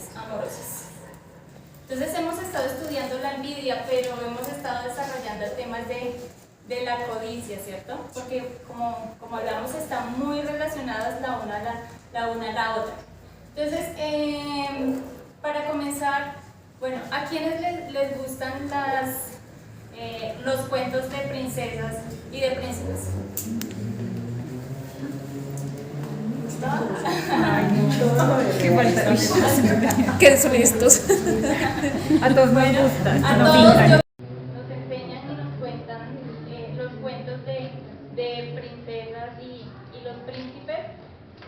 relaciones amorosas. Entonces hemos estado estudiando la envidia, pero hemos estado desarrollando temas de la codicia, ¿cierto? Porque como hablamos, están muy relacionadas la una a la otra. Entonces, para comenzar, bueno, ¿a quiénes les gustan los cuentos de princesas y de príncipes? Ay, no. Qué falta. Qué deshonestos. A todos nos Bueno, gustan. a nos todos pintan. nos enseñan y nos cuentan los cuentos de princesas y los príncipes,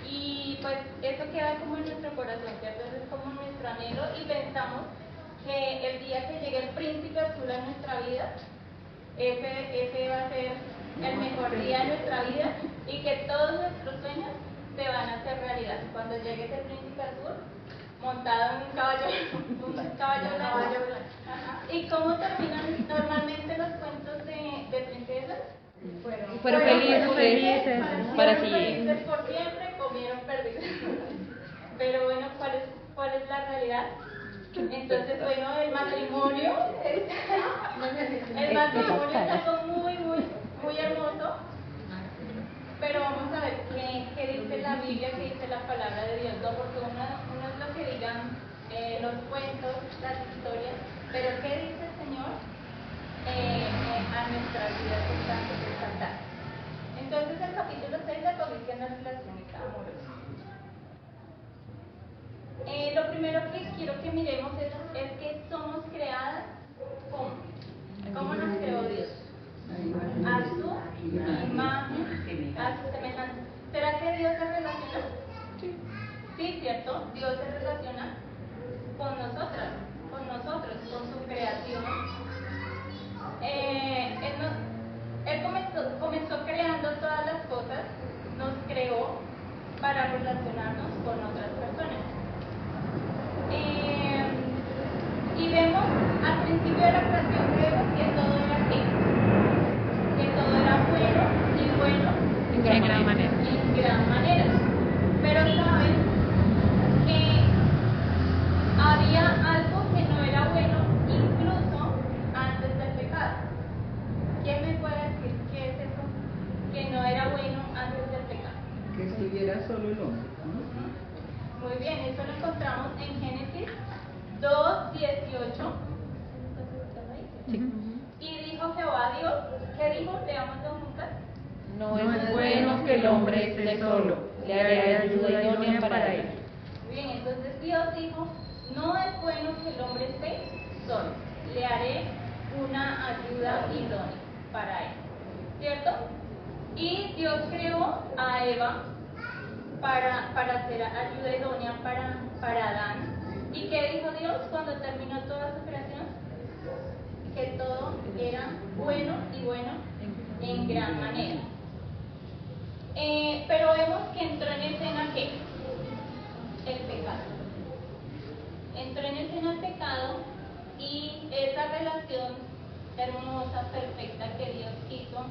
y pues eso queda como en nuestro corazón, ¿cierto? Eso es como nuestro anhelo, y pensamos que el día que llegue el príncipe azul a nuestra vida, ese va a ser el mejor día de nuestra vida, y que todos nuestros sueños se van a hacer realidad cuando llegue ese príncipe azul montado en un caballo blanco. Ajá. ¿Y cómo terminan normalmente los cuentos de princesas? Fueron felices para siempre. Felices por siempre, comieron perdices. Pero bueno, ¿cuál es la realidad? Entonces, bueno, el matrimonio es algo muy hermoso. Pero vamos a ver qué dice la Biblia, qué dice la palabra de Dios, ¿no? Porque uno es lo que digan los cuentos, las historias, pero ¿qué dice el Señor a nuestra vida que tanto resaltar? Entonces, el capítulo 6 la codicia en las relaciones amorosas. Lo primero que quiero que miremos es que somos creadas ¿cómo nos creó Dios? A su imagen, a su semejanza. ¿Será que Dios se relaciona? Sí, ¿cierto? Dios se relaciona con nosotros, con su creación. Él comenzó creando todas las cosas, nos creó para relacionarnos con otras personas. Y vemos al principio de la creación de Dios que todo era así, que todo era bueno y bueno En gran manera. en gran manera. Pero saben que había algo que no era bueno incluso antes del pecado. ¿Quién me puede decir qué es eso que no era bueno antes del pecado? Que estuviera solo el hombre. Muy bien, eso lo encontramos en Génesis 2:18. Sí. Y dijo Jehová Dios, ¿qué dijo? Leámoslo juntas. No es bueno que el hombre esté solo, le haré ayuda idónea para él. Muy bien, entonces Dios dijo, no es bueno que el hombre esté solo, le haré una ayuda idónea para él, ¿cierto? Y Dios creó a Eva para hacer ayuda idónea para Adán. ¿Y qué dijo Dios cuando terminó toda su creación? Que todo era bueno y bueno en gran manera. Pero vemos que entró en escena ¿qué? El pecado. Entró en escena el pecado, y esa relación hermosa, perfecta que Dios hizo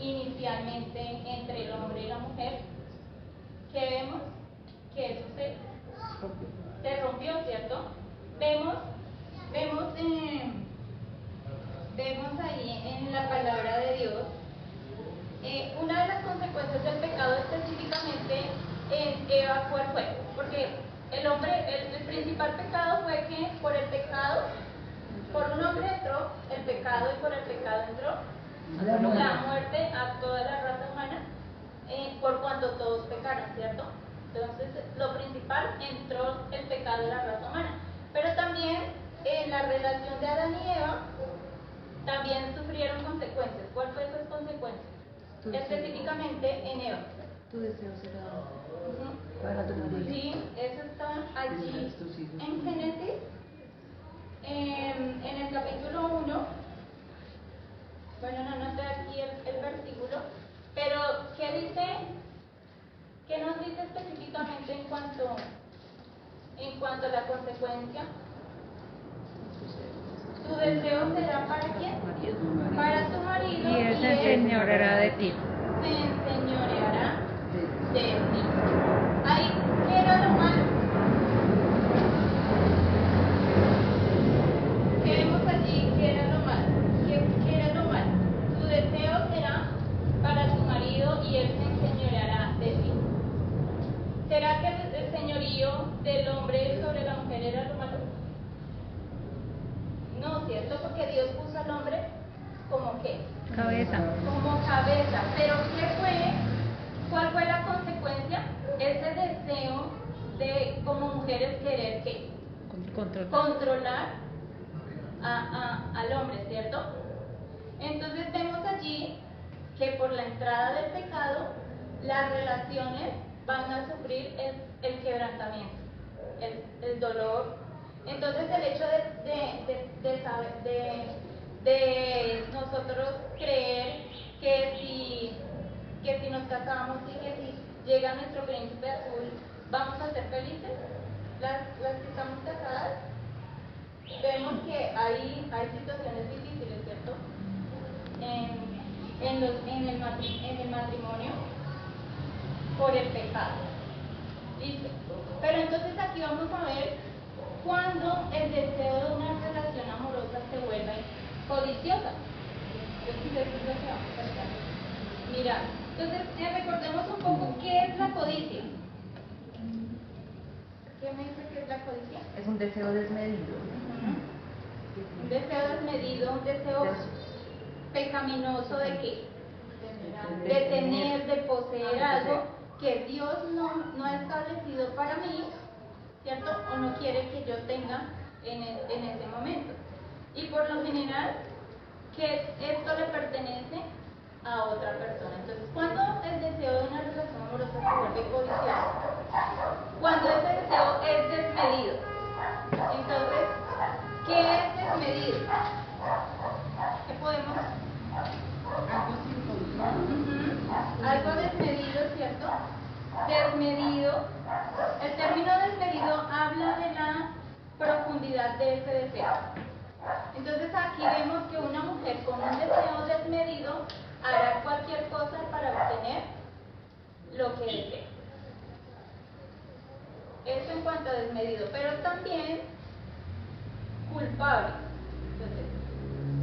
inicialmente entre el hombre y la mujer, ¿qué vemos? Que eso se rompió, ¿cierto? Vemos ahí en la palabra de Dios una de las consecuencias del pecado, específicamente en Eva. ¿Cuál fue? Porque el principal pecado fue que por el pecado, por un hombre entró el pecado, y por el pecado entró la muerte a toda la raza humana, por cuanto todos pecaron, ¿cierto? Entonces, lo principal, entró el pecado de la raza humana. Pero también en la relación de Adán y Eva, también sufrieron consecuencias. ¿Cuál fue esas consecuencias? Específicamente en Eva. Tu deseo será para tu marido. Sí, eso está allí en Génesis, en el capítulo 1. Bueno, no está aquí el versículo, pero ¿qué nos dice específicamente en cuanto a la consecuencia? Tu deseo será ¿para quién? Para tu marido. Y él se enseñoreará de ti. Se enseñoreará de ti. Ahí, ¿qué era lo malo? al hombre como qué, Cabeza. como cabeza. Pero ¿cuál fue la consecuencia? Ese deseo de como mujeres querer qué, controlar al hombre, ¿cierto? Entonces vemos allí que por la entrada del pecado las relaciones van a sufrir el quebrantamiento, el dolor. Entonces el hecho de nosotros creer que si nos casamos y que si llega nuestro príncipe azul vamos a ser felices, las que estamos casadas, vemos que hay situaciones difíciles, ¿cierto? En el matrimonio por el pecado. ¿Listo? Pero entonces aquí vamos a ver cuando el deseo de una relación amorosa se vuelve codiciosa. Entonces eso es lo que vamos a hacer. Mira, entonces recordemos un poco qué es la codicia. ¿Qué me dice que es la codicia? Es un deseo desmedido. Un deseo desmedido, un deseo pecaminoso de qué? De tener, de poseer algo que Dios no ha establecido para mí, ¿cierto? O no quiere que yo tenga en ese momento. Y por lo general, que esto le pertenece a otra persona. Entonces, cuando el deseo de una relación amorosa se vuelve codicioso, cuando ese deseo es desmedido. Entonces, ¿qué es desmedido? ¿Qué podemos? Algo desmedido, ¿cierto? Desmedido. El término desmedido habla de la profundidad de ese deseo. Entonces aquí vemos que una mujer con un deseo desmedido hará cualquier cosa para obtener lo que desea. Eso en cuanto a desmedido, pero también culpable. Entonces,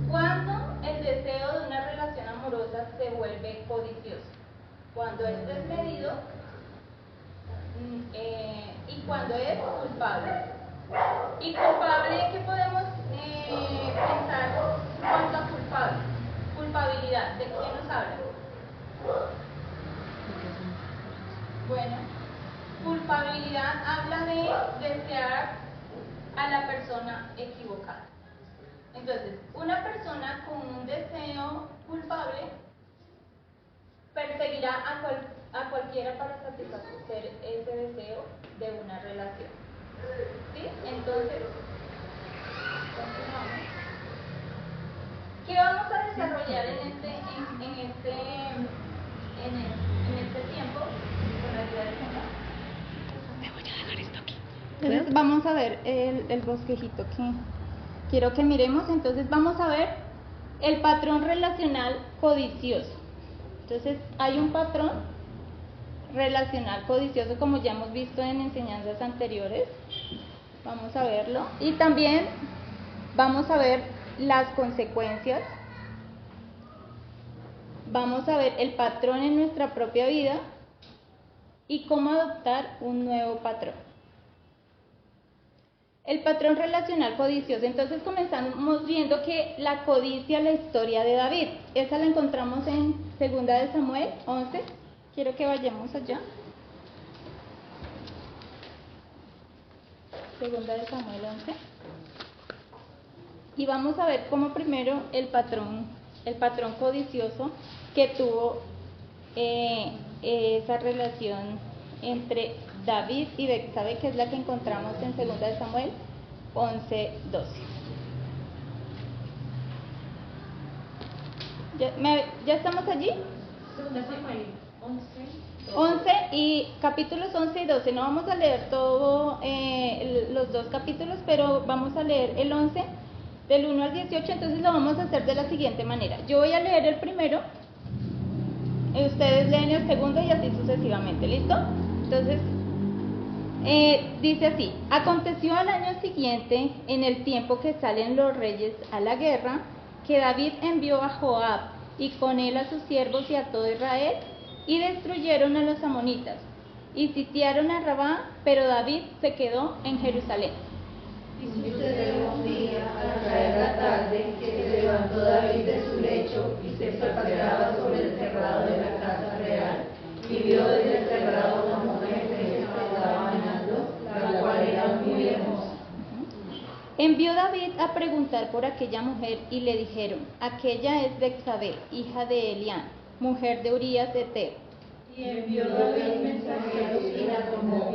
cuando el deseo de una relación amorosa se vuelve codicioso, cuando es desmedido y cuando es culpable. Y culpable, ¿qué podemos pensar en cuanto a culpable? Culpabilidad, ¿de qué nos habla? Bueno, culpabilidad habla de desear a la persona equivocada. Entonces, una persona con un deseo culpable perseguirá a cualquiera para satisfacer ese deseo de una relación. ¿Sí? Entonces, continuamos. ¿Qué vamos a desarrollar en este tiempo? Con la ayuda del Señor. Me voy a dejar esto aquí. Entonces vamos a ver el bosquejito que quiero que miremos. Entonces vamos a ver el patrón relacional codicioso. Entonces hay un patrón relacional codicioso, como ya hemos visto en enseñanzas anteriores. Vamos a verlo. Y también vamos a ver las consecuencias. Vamos a ver el patrón en nuestra propia vida y cómo adoptar un nuevo patrón. El patrón relacional codicioso. Entonces comenzamos viendo que la codicia, la historia de David, esa la encontramos en 2 de Samuel 11. Quiero que vayamos allá. 2 de Samuel 11. Y vamos a ver cómo primero el patrón codicioso que tuvo esa relación entre David y Betsabé, que es la que encontramos en 2 de Samuel 11, 12. ¿Ya estamos allí? 2 de Samuel 11 y capítulos 11 y 12. No vamos a leer todos los dos capítulos, pero vamos a leer el 11 del 1 al 18. Entonces lo vamos a hacer de la siguiente manera. Yo voy a leer el primero, ustedes leen el segundo y así sucesivamente. ¿Listo? Entonces dice así: aconteció al año siguiente, en el tiempo que salen los reyes a la guerra, que David envió a Joab y con él a sus siervos y a todo Israel, y destruyeron a los amonitas y sitiaron a Rabá, pero David se quedó en Jerusalén. Y sucedió un día, al caer la tarde, que se levantó David de su lecho y se paseaba sobre el terrado de la casa real, y vio desde el terrado una mujer que se estaba bañando, la cual era muy hermosa. Envió David a preguntar por aquella mujer y le dijeron: aquella es Betsabé, hija de Elián, mujer de Urías Heteo. Y envió David mensajeros y la tomó,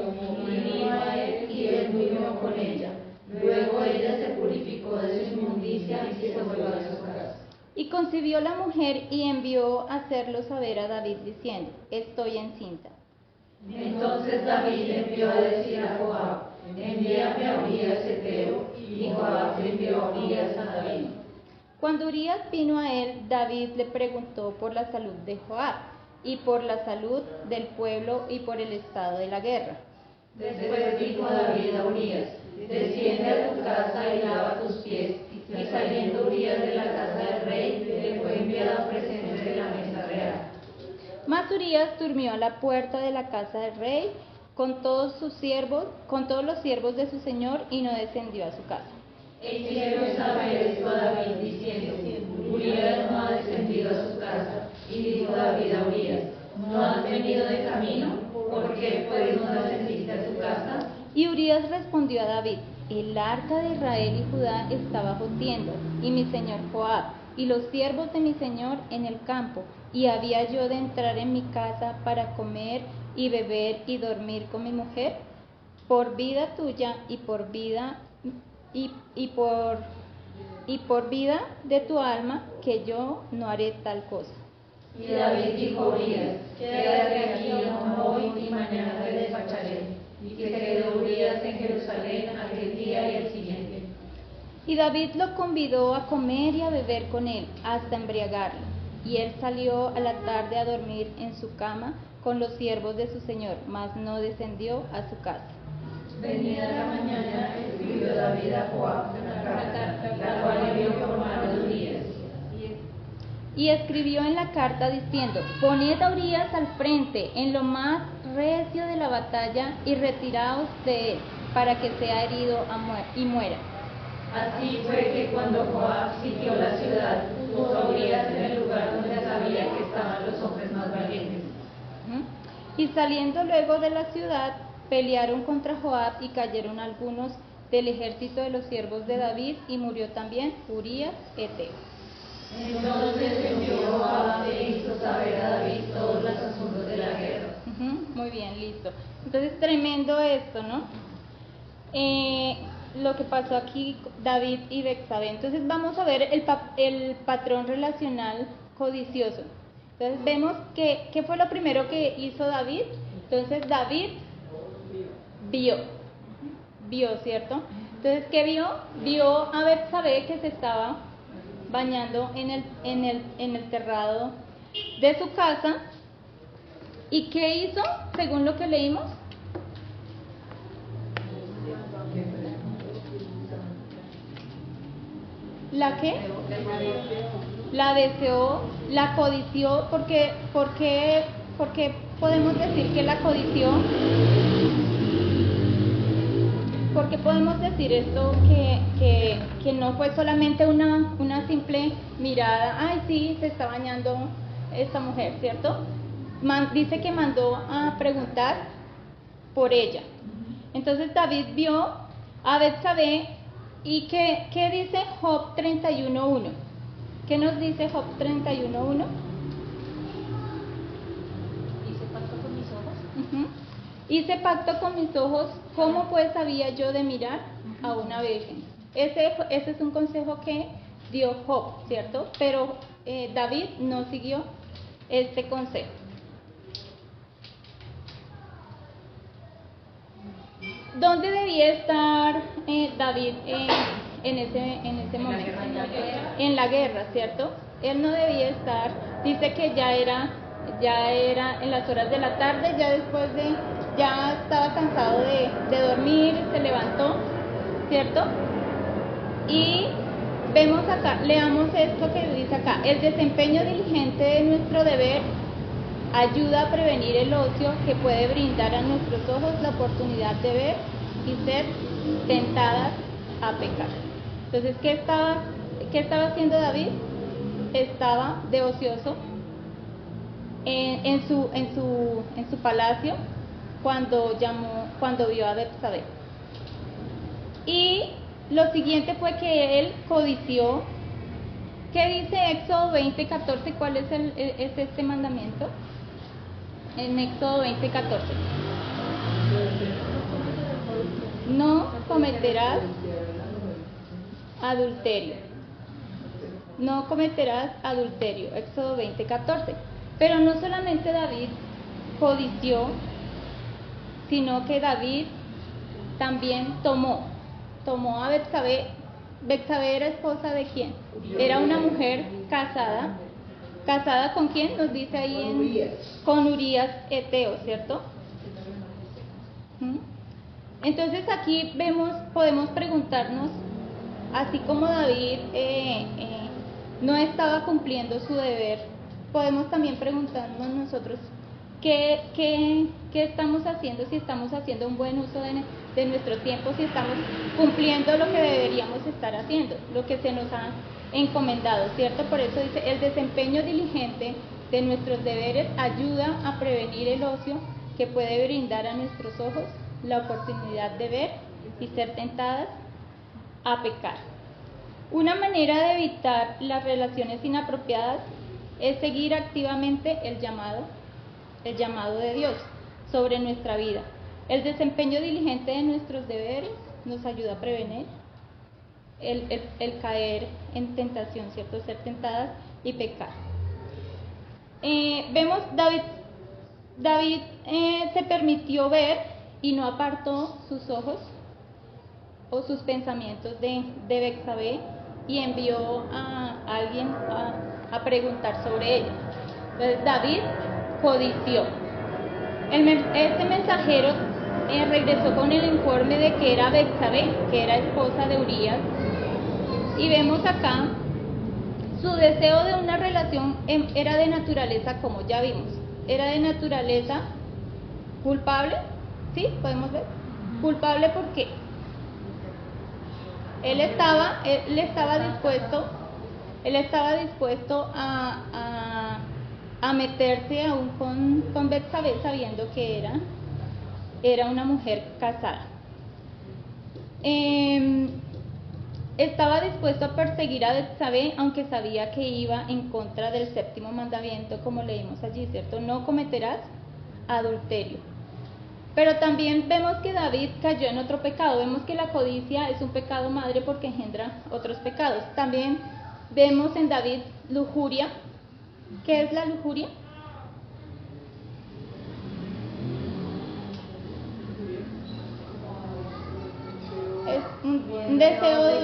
y vino a él, y él durmió con ella. Luego ella se purificó de su inmundicia y se volvió a su casa. Y concibió la mujer y envió a hacerlo saber a David diciendo: estoy encinta. Entonces David envió a decir a Joab: envíame a Urías Heteo, y Joab envió a Urías a David. Cuando Urías vino a él, David le preguntó por la salud de Joab, y por la salud del pueblo y por el estado de la guerra. Después dijo David a Urías: desciende a tu casa y lava tus pies. Y saliendo Urías de la casa del rey, le fue enviado presente de la mesa real. Mas Urías durmió a la puerta de la casa del rey con todos los siervos de su señor, y no descendió a su casa. E hicieron saber esto a David diciendo: Urías no ha descendido a su casa. Y dijo David a Urías: ¿no has venido de camino? ¿Por qué pues no descendiste a tu casa? Y Urías respondió a David: el arca de Israel y Judá está bajo tienda, y mi señor Joab, y los siervos de mi señor en el campo, y había yo de entrar en mi casa para comer y beber y dormir con mi mujer. Por vida tuya y por vida por vida de tu alma, que yo no haré tal cosa. Y David dijo a Urías: quédate aquí aún hoy y mañana te despacharé. Y que quedó Urías en Jerusalén aquel día y el siguiente. Y David lo convidó a comer y a beber con él, hasta embriagarlo. Y él salió a la tarde a dormir en su cama con los siervos de su señor, mas no descendió a su casa. Venida la mañana, escribió David a Joab una carta, la cual envió por mano de Urías. Y escribió en la carta diciendo: poned a Urías al frente en lo más recio de la batalla y retiraos de él, para que sea herido y muera. Así fue que cuando Joab sitió la ciudad, puso a Urías en el lugar donde sabía que estaban los hombres más valientes. Y saliendo luego de la ciudad, pelearon contra Joab y cayeron algunos del ejército de los siervos de David, y murió también Urías Heteo. Entonces envió Joab e hizo saber a David todos los asuntos de la guerra. Muy bien, listo. Entonces, tremendo esto, ¿no? Lo que pasó aquí, David y Betsabé. Entonces, vamos a ver el patrón relacional codicioso. Entonces, vemos que, ¿qué fue lo primero que hizo David? Entonces, David vio, ¿cierto? Entonces, ¿qué vio? Vio a Betsabé que se estaba bañando en el terrado de su casa. ¿Y qué hizo, según lo que leímos? ¿La qué? La deseó, la codició. ¿Por qué podemos decir que la codició? ¿Por qué podemos decir esto, que no fue solamente una simple mirada? Ay, sí, se está bañando esta mujer, ¿cierto? Dice que mandó a preguntar por ella. Entonces David vio a Betsabé. ¿Y qué dice Job 31.1? ¿Qué nos dice Job 31.1? Hice pacto con mis ojos. Hice pacto con mis ojos, ¿cómo pues había yo de mirar a una virgen? Ese es un consejo que dio Job, ¿cierto? Pero David no siguió este consejo. ¿Dónde debía estar David en ese momento? En la guerra, ¿cierto? Él no debía estar. Dice que ya era en las horas de la tarde, ya estaba cansado de dormir, se levantó, ¿cierto? Y vemos acá, leamos esto que dice acá: el desempeño diligente de nuestro deber ayuda a prevenir el ocio que puede brindar a nuestros ojos la oportunidad de ver y ser tentadas a pecar. Entonces, ¿qué estaba haciendo David? Estaba de ocioso en su palacio cuando vio a Betsabé. Y lo siguiente fue que él codició. ¿Qué dice Éxodo 20:14? ¿Cuál es este mandamiento? En Éxodo 20:14. No cometerás adulterio. No cometerás adulterio. Éxodo 20:14. Pero no solamente David codició, sino que David también tomó a Betsabé. Betsabé era esposa de quién? Era una mujer casada. ¿Casada con quién? Nos dice ahí con Urías Eteo, ¿cierto? Entonces aquí podemos preguntarnos, así como David no estaba cumpliendo su deber, podemos también preguntarnos nosotros qué estamos haciendo, si estamos haciendo un buen uso de nuestro tiempo, si estamos cumpliendo lo que deberíamos estar haciendo, lo que se nos ha encomendado, ¿cierto? Por eso dice, el desempeño diligente de nuestros deberes ayuda a prevenir el ocio que puede brindar a nuestros ojos la oportunidad de ver y ser tentadas a pecar. Una manera de evitar las relaciones inapropiadas es seguir activamente el llamado de Dios sobre nuestra vida. El desempeño diligente de nuestros deberes nos ayuda a prevenir el caer en tentación, ¿cierto? Ser tentadas y pecar. Vemos David se permitió ver y no apartó sus ojos o sus pensamientos de Betsabé y envió a alguien a preguntar sobre ella. Entonces David codició. Este mensajero regresó con el informe de que era Betsabé, que era esposa de Urías, y vemos acá su deseo de una relación era de naturaleza, como ya vimos, era de naturaleza culpable, ¿sí? Podemos ver, culpable porque él estaba dispuesto a meterse aún con Betsabé sabiendo que era una mujer casada. Estaba dispuesto a perseguir a Betsabé aunque sabía que iba en contra del séptimo mandamiento, como leímos allí, ¿cierto? No cometerás adulterio. Pero también vemos que David cayó en otro pecado. Vemos que la codicia es un pecado madre porque engendra otros pecados. También vemos en David lujuria. ¿Qué es la lujuria? Es un deseo de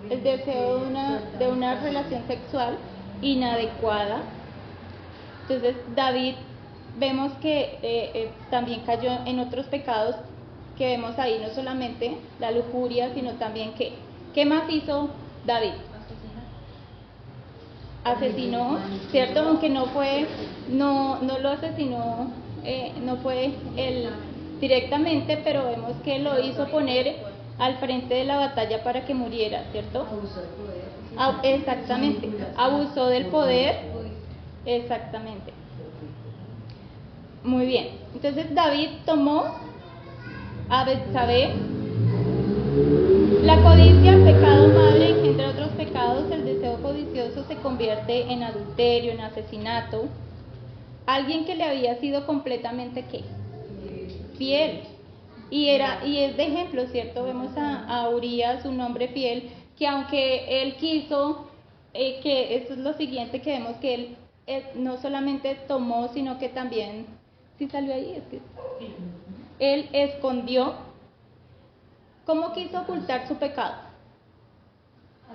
el deseo de una relación sexual inadecuada. Entonces David vemos que también cayó en otros pecados que vemos ahí, no solamente la lujuria, sino también ¿qué más hizo David? Asesinó, ¿cierto? Aunque no lo asesinó, no fue él directamente, pero vemos que lo hizo poner al frente de la batalla para que muriera, ¿cierto? Abusó del poder. Exactamente, abusó del poder, exactamente. Muy bien, entonces David tomó a Betsabé. La codicia, pecado madre, engendra otros pecados. El deseo codicioso se convierte en adulterio, en asesinato. Alguien que le había sido completamente ¿qué? Fiel. Y es de ejemplo, ¿cierto? Vemos a Urías, un hombre fiel, que aunque él quiso, que esto es lo siguiente que vemos, que él no solamente tomó, sino que también, ¿sí salió ahí? Es que él escondió. ¿Cómo quiso ocultar su pecado?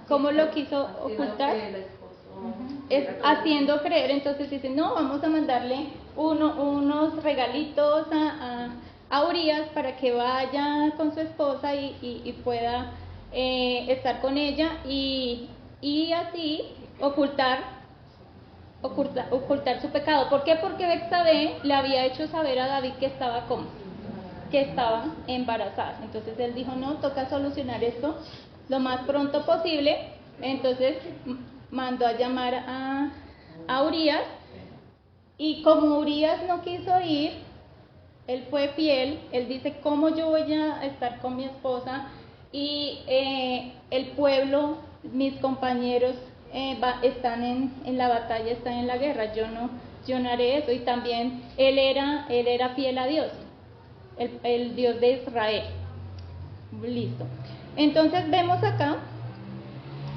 ¿Cómo lo quiso ocultar? Es haciendo creer. Entonces dicen, no, vamos a mandarle unos regalitos a Urías para que vaya con su esposa y pueda estar con ella y así ocultar su pecado. ¿Por qué? Porque Betsabé le había hecho saber a David que estaba que estaba embarazada. Entonces él dijo, no, toca solucionar esto lo más pronto posible. Entonces mandó a llamar a Urías, y como Urías no quiso ir, él fue fiel. Él dice, ¿cómo yo voy a estar con mi esposa? Y el pueblo, mis compañeros están en la batalla, están en la guerra, yo no haré eso. Y también él era fiel a Dios, el Dios de Israel. Listo. Entonces vemos acá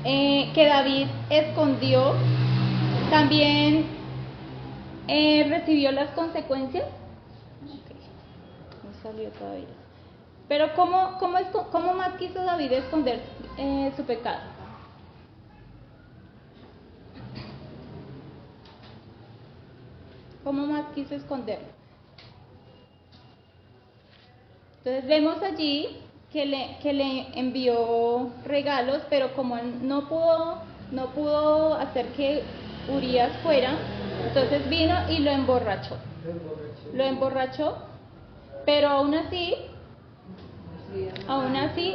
que David escondió, también recibió las consecuencias. No salió todavía. Pero ¿cómo más quiso David esconder su pecado? ¿Cómo más quiso esconderlo? Entonces vemos allí que le envió regalos, pero como él no pudo hacer que Urías fuera, entonces vino y lo emborrachó. Lo emborrachó, pero aún así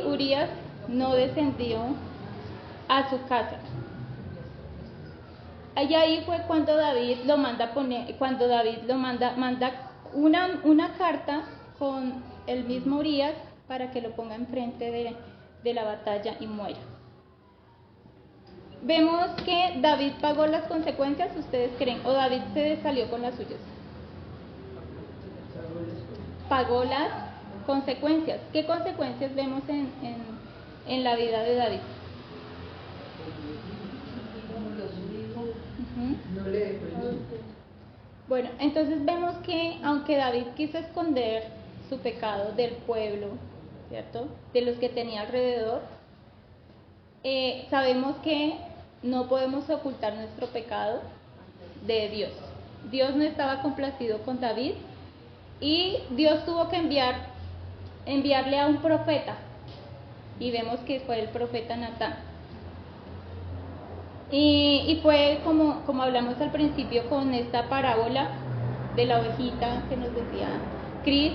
Urías no descendió a su casa. Y ahí fue cuando David lo manda manda una carta con el mismo Urías para que lo ponga enfrente de la batalla y muera. Vemos que David pagó las consecuencias, ¿ustedes creen? ¿O David se salió con las suyas? Pagó las consecuencias. ¿Qué consecuencias vemos en la vida de David? No le dejó el hijo. Bueno, entonces vemos que aunque David quiso esconder su pecado del pueblo, ¿cierto?, de los que tenía alrededor, sabemos que no podemos ocultar nuestro pecado de Dios. Dios no estaba complacido con David y Dios tuvo que enviarle a un profeta, y vemos que fue el profeta Natán. Y fue como hablamos al principio con esta parábola de la ovejita que nos decía Cris,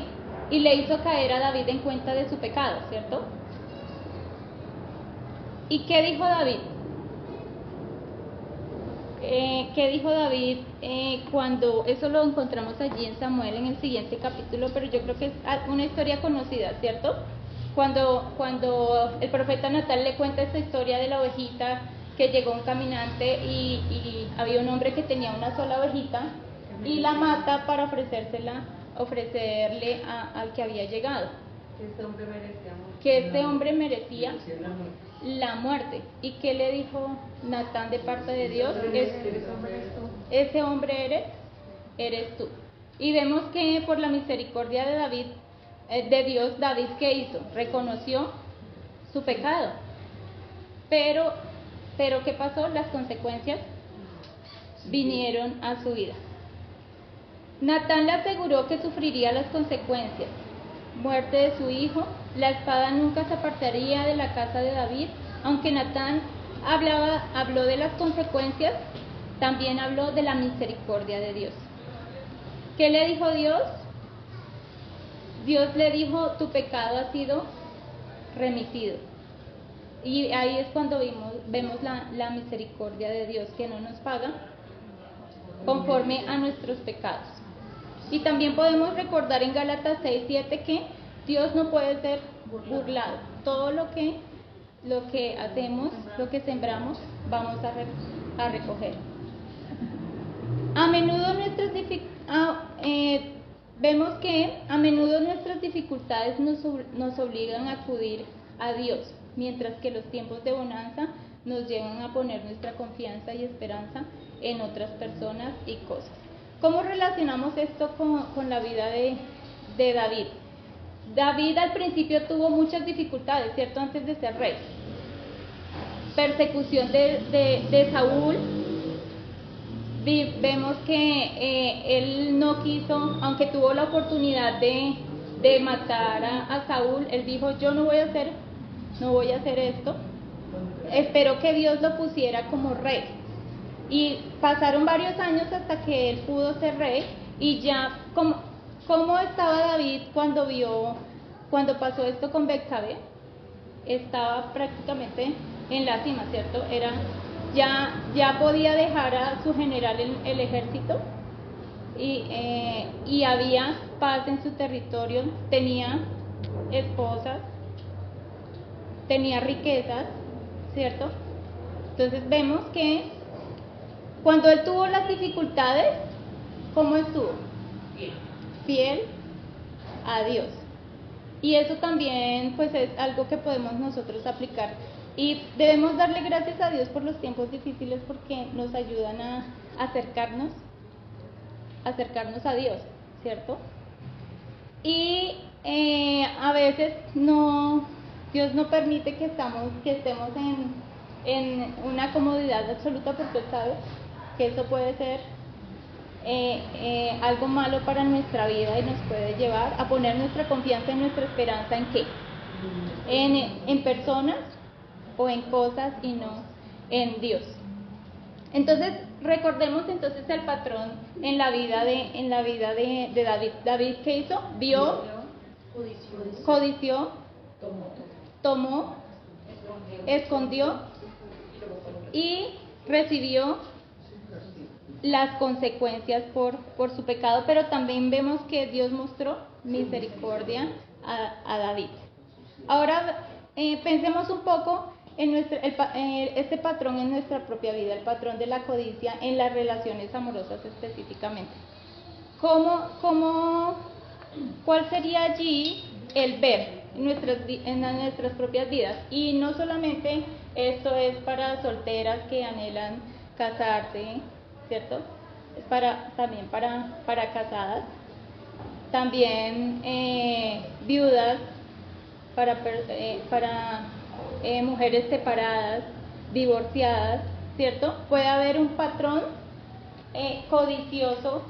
y le hizo caer a David en cuenta de su pecado, ¿cierto? ¿Y qué dijo David? ¿Qué dijo David cuando eso lo encontramos allí en Samuel en el siguiente capítulo? Pero yo creo que es una historia conocida, ¿cierto? Cuando el profeta Natán le cuenta esta historia de la ovejita, que llegó un caminante y había un hombre que tenía una sola ovejita y la mata para ofrecerle al que había llegado. Que este hombre merecía la muerte. ¿Y qué le dijo Natán de parte de Dios? Ese hombre eres tú. Y vemos que por la misericordia de Dios, David, ¿qué hizo? Reconoció su pecado. Pero ¿qué pasó? Las consecuencias vinieron a su vida. Natán le aseguró que sufriría las consecuencias: muerte de su hijo. La espada nunca se apartaría de la casa de David. Aunque Natán habló de las consecuencias, también habló de la misericordia de Dios. ¿Qué le dijo Dios? Dios le dijo: tu pecado ha sido remitido. Y ahí es cuando vemos la misericordia de Dios, que no nos paga conforme a nuestros pecados. Y también podemos recordar en Gálatas 6:7 que Dios no puede ser burlado. Todo lo que hacemos, lo que sembramos, vamos a recoger. A menudo vemos que a menudo nuestras dificultades nos obligan a acudir a Dios, mientras que los tiempos de bonanza nos llevan a poner nuestra confianza y esperanza en otras personas y cosas. ¿Cómo relacionamos esto con la vida de David? David al principio tuvo muchas dificultades, ¿cierto?, antes de ser rey. Persecución de Saúl. Vemos que él no quiso, aunque tuvo la oportunidad de matar a Saúl, él dijo: yo no voy a hacer esto, espero que Dios lo pusiera como rey. Y pasaron varios años hasta que él pudo ser rey, y ya ¿Cómo estaba David cuando pasó esto con Betsabé? Estaba prácticamente en la cima, ¿cierto? Ya podía dejar a su general en el ejército y había paz en su territorio, tenía esposas, tenía riquezas, ¿cierto? Entonces vemos que cuando él tuvo las dificultades, ¿cómo estuvo? Fiel a Dios. Y eso también pues es algo que podemos nosotros aplicar. Y debemos darle gracias a Dios por los tiempos difíciles porque nos ayudan a acercarnos a Dios, ¿cierto? Y a veces Dios no permite que estemos en una comodidad absoluta porque Él sabe que eso puede ser algo malo para nuestra vida y nos puede llevar a poner nuestra confianza y nuestra esperanza ¿en qué? En personas o en cosas y no en Dios. Entonces recordemos entonces el patrón en la vida de David. David, ¿qué hizo? Vio, codició, tomó, escondió y recibió las consecuencias por su pecado, pero también vemos que Dios mostró misericordia a David. Ahora pensemos un poco en este patrón en nuestra propia vida, el patrón de la codicia en las relaciones amorosas específicamente. ¿Cuál sería allí el ver en nuestras propias vidas? Y no solamente esto es para solteras que anhelan casarse, ¿cierto? Es también para casadas, también viudas, para mujeres separadas, divorciadas, ¿cierto? Puede haber un patrón codicioso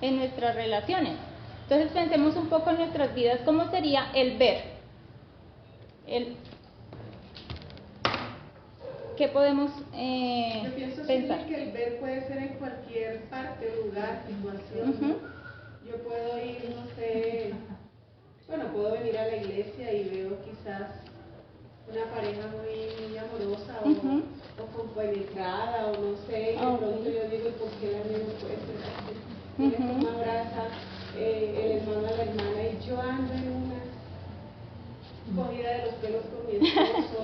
en nuestras relaciones. Entonces pensemos un poco en nuestras vidas, ¿cómo sería el ver? ¿Qué podemos Yo pienso pensar? sí, que el ver puede ser en cualquier parte, lugar, situación, ¿no? Yo puedo ir, no sé, bueno, puedo venir a la iglesia y veo quizás una pareja muy amorosa o compenetrada o no sé, y de pronto yo digo, ¿por qué la mía no puede ser así? Mira cómo abraza el hermano a la hermana y yo ando en una cogida de los pelos con mi esposo,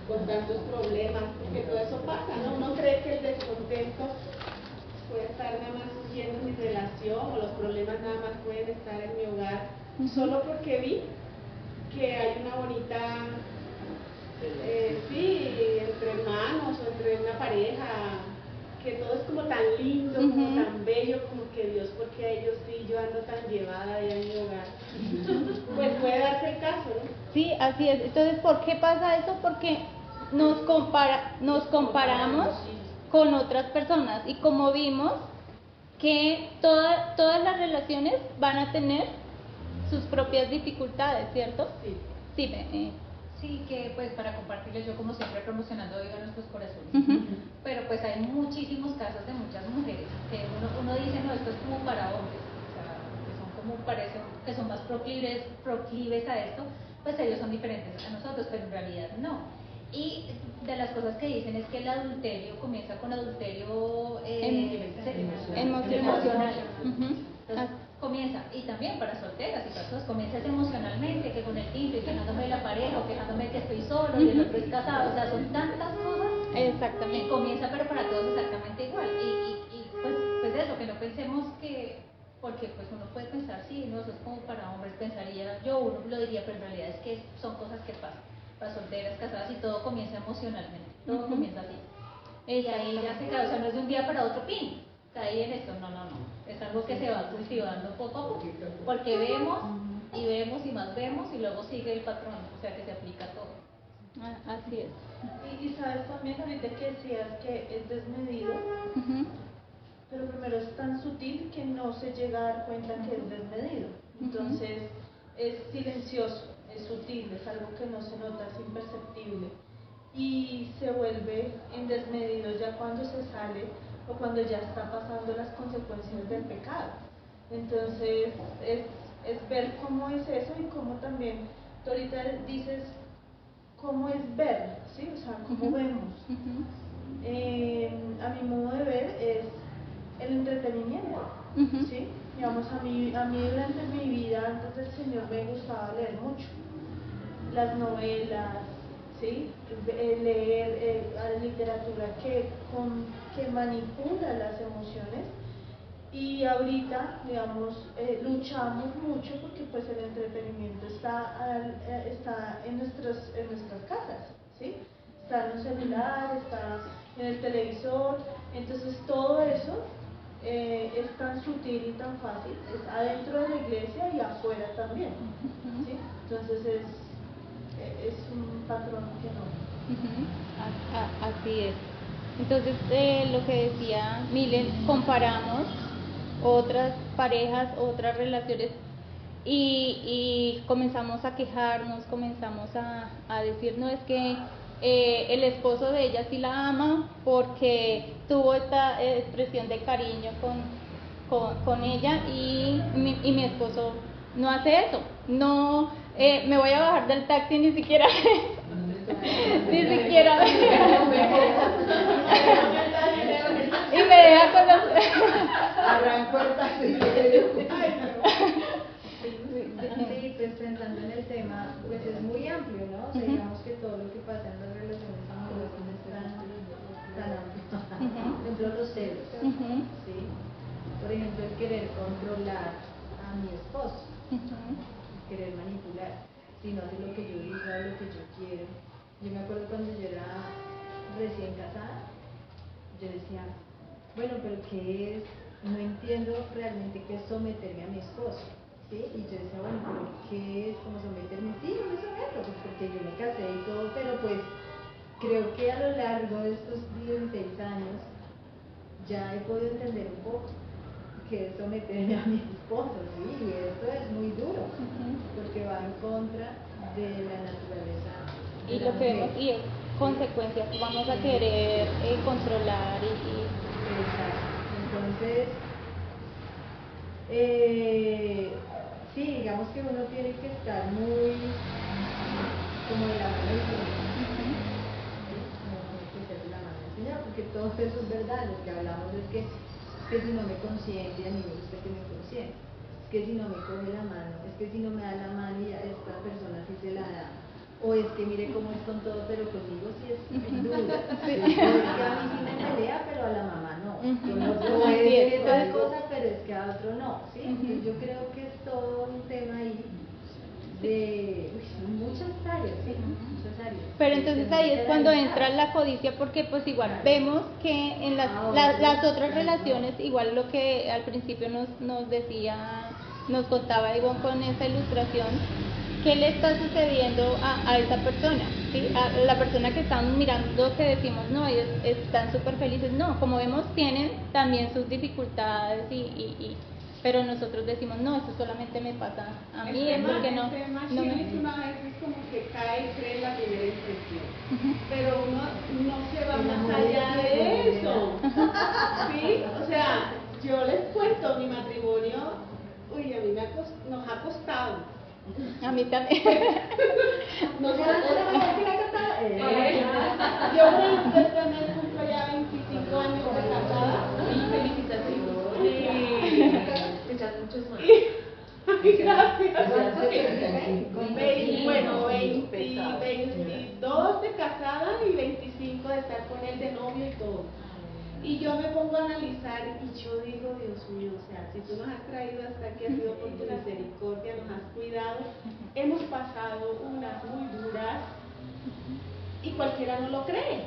con tantos problemas, porque todo eso pasa, ¿no? Uno cree que el descontento puede estar nada más surgiendo en mi relación o los problemas nada más pueden estar en mi hogar, solo porque vi que hay una bonita, entre hermanos o entre una pareja, que todo es como tan lindo, como tan bello, como que Dios, porque a ellos sí, yo ando tan llevada allá en mi hogar. Pues puede darse el caso, ¿no? Sí, así es. Entonces, ¿por qué pasa eso? Porque nos comparamos con otras personas y como vimos que todas las relaciones van a tener sus propias dificultades, ¿cierto? Sí. Sí, Sí, que pues para compartirles, yo como siempre promocionando Viva Nuestros Corazones, pero pues hay muchísimos casos de muchas mujeres que uno dice, no, esto es como para hombres, o sea, que son como parece que son más proclives a esto, pues ellos son diferentes a nosotros, pero en realidad no. Y de las cosas que dicen es que el adulterio comienza con adulterio emocional. Entonces, comienza, y también para solteras y para todos, comienza emocionalmente, que con el tinto y quejándome de la pareja o quejándome de que estoy solo y el otro es casado, o sea, son tantas cosas. Exactamente. Y comienza, pero para todos exactamente igual. Y pues eso, que no pensemos que, porque pues uno puede pensar, sí, no, eso es como para hombres, pensaría yo, uno lo diría, pero en realidad es que son cosas que pasan para solteras, casadas y todo comienza emocionalmente, todo comienza así. Y ahí ya se queda, o sea, no es de un día para otro, pin, caí en esto, no, es algo que se va cultivando poco a poco, porque vemos y más vemos y luego sigue el patrón, o sea que se aplica a todo. Así es. Y sabes también ahorita que decías que es desmedido, pero primero es tan sutil que no se llega a dar cuenta que es desmedido. Entonces es silencioso, es sutil, es algo que no se nota, es imperceptible. Y se vuelve en desmedido ya cuando se sale o cuando ya está pasando las consecuencias del pecado. Entonces es es ver cómo es eso y cómo también, tú ahorita dices, cómo es ver, ¿sí? O sea, cómo vemos. A mi modo de ver es el entretenimiento, ¿sí? Digamos, a mí durante mi vida, antes del Señor, me gustaba leer mucho. Las novelas, ¿sí? Leer literatura que manipula las emociones. Y ahorita, digamos, luchamos mucho porque pues el entretenimiento está en nuestras casas, ¿sí? Está en el celular, está en el televisor, entonces todo eso es tan sutil y tan fácil, es adentro de la iglesia y afuera también, ¿sí? Entonces es un patrón que no. Así es. Entonces, lo que decía Milen, comparamos otras parejas, otras relaciones y comenzamos a quejarnos, comenzamos a decir, no, es que el esposo de ella sí la ama porque tuvo esta expresión de cariño con ella y mi esposo no hace eso, no, me voy a bajar del taxi ni siquiera ni siquiera y me deja con los Arrancó el taxi. Sí, pues pensando en el tema, pues es muy amplio, ¿no? O sea, digamos que todo lo que pasa en las relaciones amorosas es tan amplio. Por ejemplo, los celos, ¿sí? Por ejemplo, el querer controlar a mi esposo, querer manipular, si no hace lo que yo diga o lo que yo quiero. Yo me acuerdo cuando yo era recién casada, yo decía, bueno, pero ¿qué es? No entiendo realmente qué es someterme a mi esposo, ¿sí? Y yo decía, bueno, pero ¿qué es como someterme? Sí, yo me someto, pues porque yo me casé y todo, pero pues creo que a lo largo de estos 16 años ya he podido entender un poco qué es someterme a mi esposo, ¿sí? Y esto es muy duro, porque va en contra de la naturaleza. Y lo que vemos, y consecuencias, vamos a querer controlar Exacto. Entonces, sí, digamos que uno tiene que estar muy como de la mano del Señor, ¿sí? No tiene que ser de la mano del Señor, porque todo eso es verdad. Lo que hablamos es que si no me consiente, a mí me gusta que me consiente, es que si no me coge la mano, es que si no me da la mano y a esta persona sí se la da. O es que mire cómo es con todo, pero conmigo sí es duro. O es que a mí sí me pelea, pero a la mamá no. Con otro puede ser tal cosa, pero es que a otro no. ¿Sí? Entonces yo creo que es todo un tema ahí de muchas áreas, ¿sí? Muchas áreas. Pero entonces ahí es cuando entra la codicia, porque pues igual vemos que en las otras relaciones, igual lo que al principio nos decía, nos contaba Ivonne con esa ilustración, ¿qué le está sucediendo a esa persona? ¿Sí? A la persona que estamos mirando, que decimos, no, ellos están súper felices. No, como vemos, tienen también sus dificultades, pero nosotros decimos, no, eso solamente me pasa a mí, es porque no me... Una vez es como que cae y cree la primera impresión, pero uno no se va más allá de eso. ¿Sí? O sea, yo les cuento, mi matrimonio, a mí nos ha costado. A mí también. No sé, yo este mes cumplo ya 25 años de casada. Gracias. Bueno, 22 de casada y 25 de estar con él de novio y todo. Y yo me pongo a analizar y yo digo, Dios mío, o sea, si tú nos has traído hasta aquí, ha sido por tu misericordia, nos has cuidado. Hemos pasado unas muy duras y cualquiera no lo cree.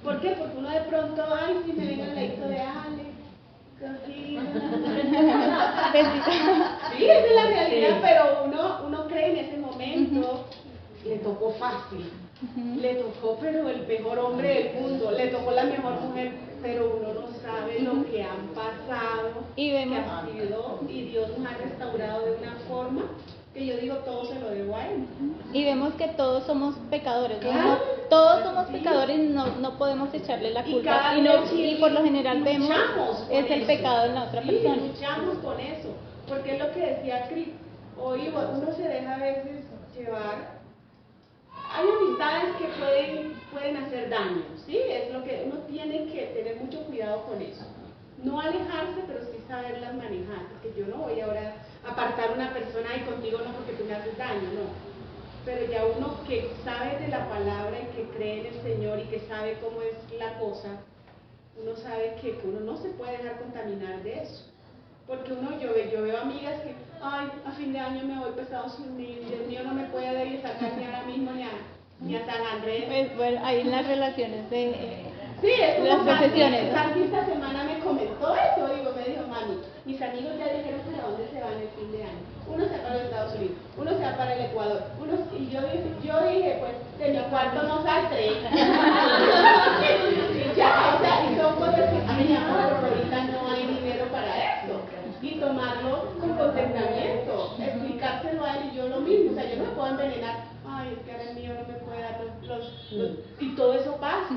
¿Por qué? Porque uno de pronto, ay, si me venga el leito de Ale, sí, esa es la realidad, pero uno cree en ese momento, le tocó fácil, le tocó pero el mejor hombre del mundo, le tocó la mejor mujer, pero uno no sabe lo que han pasado, Y vemos, que ha sido, y Dios nos ha restaurado de una forma que yo digo todo se lo debo a él. y vemos que todos somos pecadores, ¿no? Claro, Todos somos pecadores, no podemos echarle la culpa, y por lo general vemos es el pecado en la otra persona. Luchamos con eso, porque es lo que decía Cris, o uno se deja a veces llevar. Hay amistades que pueden hacer daño, ¿sí? Es lo que uno tiene que tener mucho cuidado con eso. No alejarse, pero sí saberlas manejar, porque yo no voy ahora a apartar a una persona y contigo no porque tú me haces daño, no. Pero ya uno que sabe de la palabra y que cree en el Señor y que sabe cómo es la cosa, uno sabe que uno no se puede dejar contaminar de eso. Porque yo veo amigas que, ay, a fin de año me voy para Estados Unidos, Dios mío, no me puede ir a sacar ni ahora mismo ni a San Andrés. Pues, bueno, ahí en las relaciones de sí, es como las profesiones, ¿no? Santi esta semana me comentó eso, me dijo, mami, mis amigos ya dijeron para dónde se van el fin de año. Uno se va para los Estados Unidos, uno se va para el Ecuador, y yo dije, pues, de mi cuarto no saldré. Y ya, o sea, y son cosas que, ay, amor, ahorita no hay dinero para eso. Y tomarlo con contentamiento, explicárselo a él y yo lo mismo, o sea, yo no me puedo envenenar, ay, es que ahora el mío no me puede dar y todo eso pasa.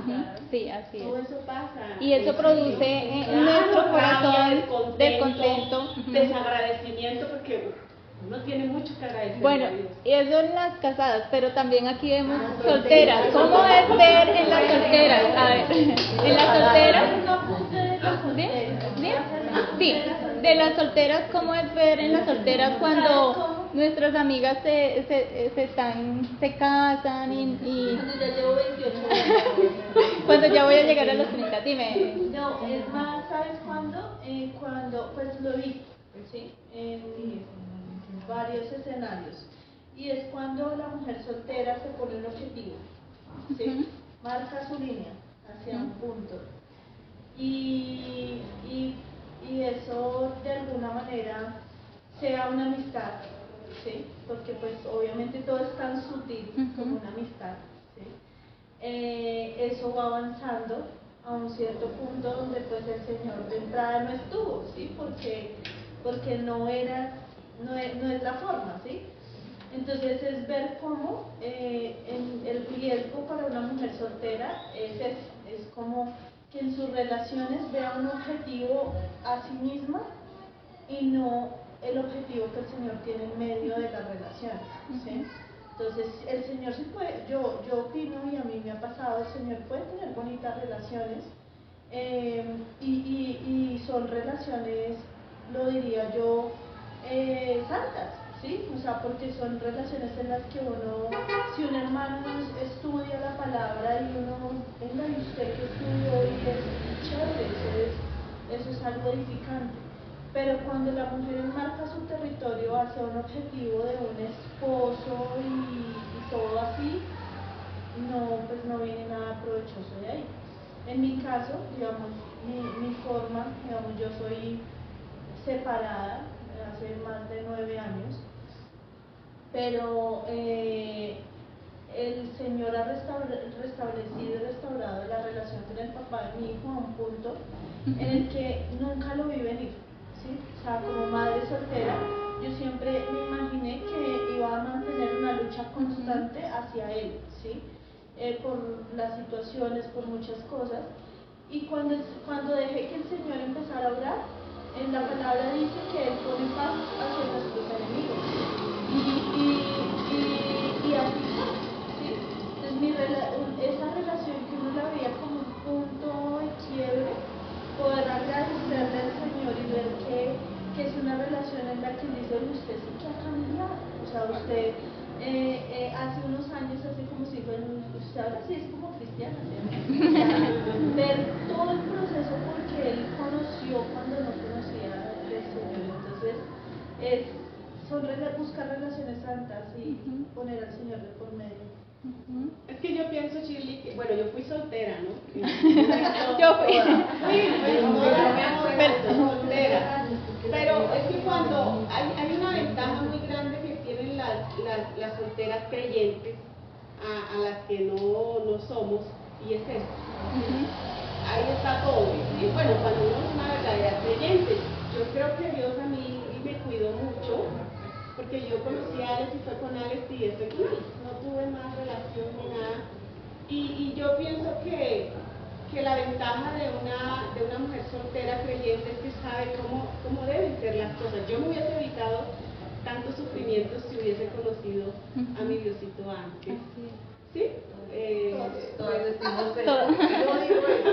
Sí, así es. Todo eso pasa. Y eso produce en nuestro corazón descontento, desagradecimiento, porque uno tiene mucho que agradecer. Bueno, y eso en las casadas, pero también aquí vemos solteras. ¿Cómo es ver en las solteras? A ver, en las solteras. ¿Bien? ¿Bien? Sí, de las solteras, ¿cómo es ver en las solteras cuando nuestras amigas se casan y Cuando ya llevo 28 años. cuando ya voy a llegar a los 30, dime. No, es más, ¿sabes cuándo? Cuando, pues lo vi, ¿sí? En varios escenarios. Y es cuando la mujer soltera se pone un objetivo, ¿sí? Marca su línea hacia un punto. Y eso de alguna manera sea una amistad, ¿sí? Porque pues obviamente todo es tan sutil como una amistad, ¿sí? Eso va avanzando a un cierto punto donde pues el Señor de entrada no estuvo, ¿sí? Porque no es la forma, ¿sí? Entonces es ver cómo el riesgo para una mujer soltera es como que en sus relaciones vea un objetivo a sí misma y no el objetivo que el Señor tiene en medio de la relación, ¿sí? Entonces el Señor sí puede, yo opino y a mí me ha pasado, el Señor puede tener bonitas relaciones y son relaciones, lo diría yo, santas, ¿sí? O sea, porque son relaciones en las que uno, si un hermano estudia la palabra y uno, venga, y usted que estudió y es chévere, eso es algo edificante. Pero cuando la mujer enmarca su territorio hacia un objetivo de un esposo y todo así, pues no viene nada provechoso de ahí. En mi caso, digamos, mi forma, digamos, yo soy separada hace más de 9 años, pero el Señor ha restablecido y restaurado la relación con el papá de mi hijo a un punto en el que nunca lo vi venir, ¿sí? O sea, como madre soltera, yo siempre me imaginé que iba a mantener una lucha constante hacia él, ¿sí? Por las situaciones, por muchas cosas, y cuando dejé que el Señor empezara a orar, en la palabra dice que Él pone paz hacia nuestros enemigos. Y así fue, ¿sí? Entonces esa relación que uno la veía como un punto de quiebre, poder agradecerle al Señor y ver que es una relación en la que Él dice, usted sí que ha cambiado. O sea, usted hace unos años, hace como si fuera, usted ahora sí es como cristiana, ¿cierto? O sea, ver todo el proceso porque Él conoció cuando no conocía al Señor. Entonces, buscar relaciones santas y poner al Señor de por medio. Es que yo pienso, Shirley, que, bueno, yo fui soltera, ¿no? Yo fui. Soltera. Pero es que cuando hay una ventaja muy grande que tienen las solteras creyentes a las que no somos, y es esto. Ahí está todo. Y bueno, cuando uno es una verdadera creyente, yo creo que Dios a mí me cuidó mucho, porque yo conocí a Alex y fue con Alex y estoy con Alex, no tuve más relación ni nada. Y yo pienso que la ventaja de una mujer soltera creyente es que sabe cómo deben ser las cosas. Yo me hubiese evitado tantos sufrimientos si hubiese conocido a mi Diosito antes. ¿Sí? Todas decimos eso. Todo. Yo digo eso.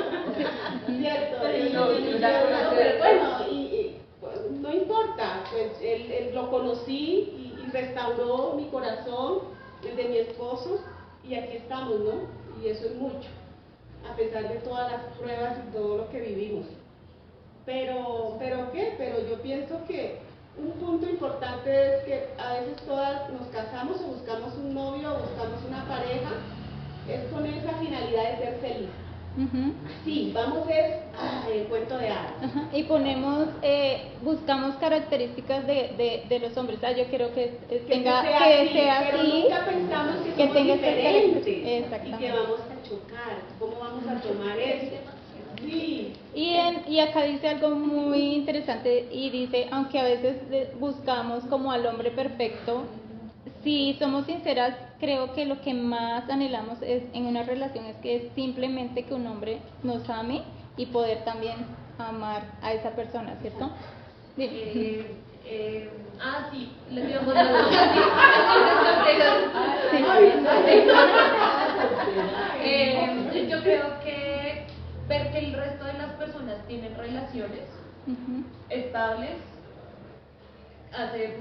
Cierto, Pero bueno, y, pues, no importa, pues él lo conocí y restauró mi corazón, el de mi esposo, y aquí estamos, ¿no? Y eso es mucho, a pesar de todas las pruebas y todo lo que vivimos. Pero ¿qué? Pero yo pienso que un punto importante es que a veces todas nos casamos o buscamos un novio o buscamos una pareja, es con esa finalidad de ser feliz. Sí, vamos el cuento de hadas. Y ponemos, buscamos características de los hombres. Yo quiero que tenga, que sea pero así, nunca pensamos que somos tenga estas diferentes características. y que vamos a chocar. ¿Cómo vamos a tomar eso? Sí. Y acá dice algo muy interesante y dice, aunque a veces buscamos como al hombre perfecto, si somos sinceras, creo que lo que más anhelamos es en una relación es que es simplemente que un hombre nos ame y poder también amar a esa persona, ¿cierto? Sí, les digo yo creo que ver que el resto de las personas tienen relaciones estables hace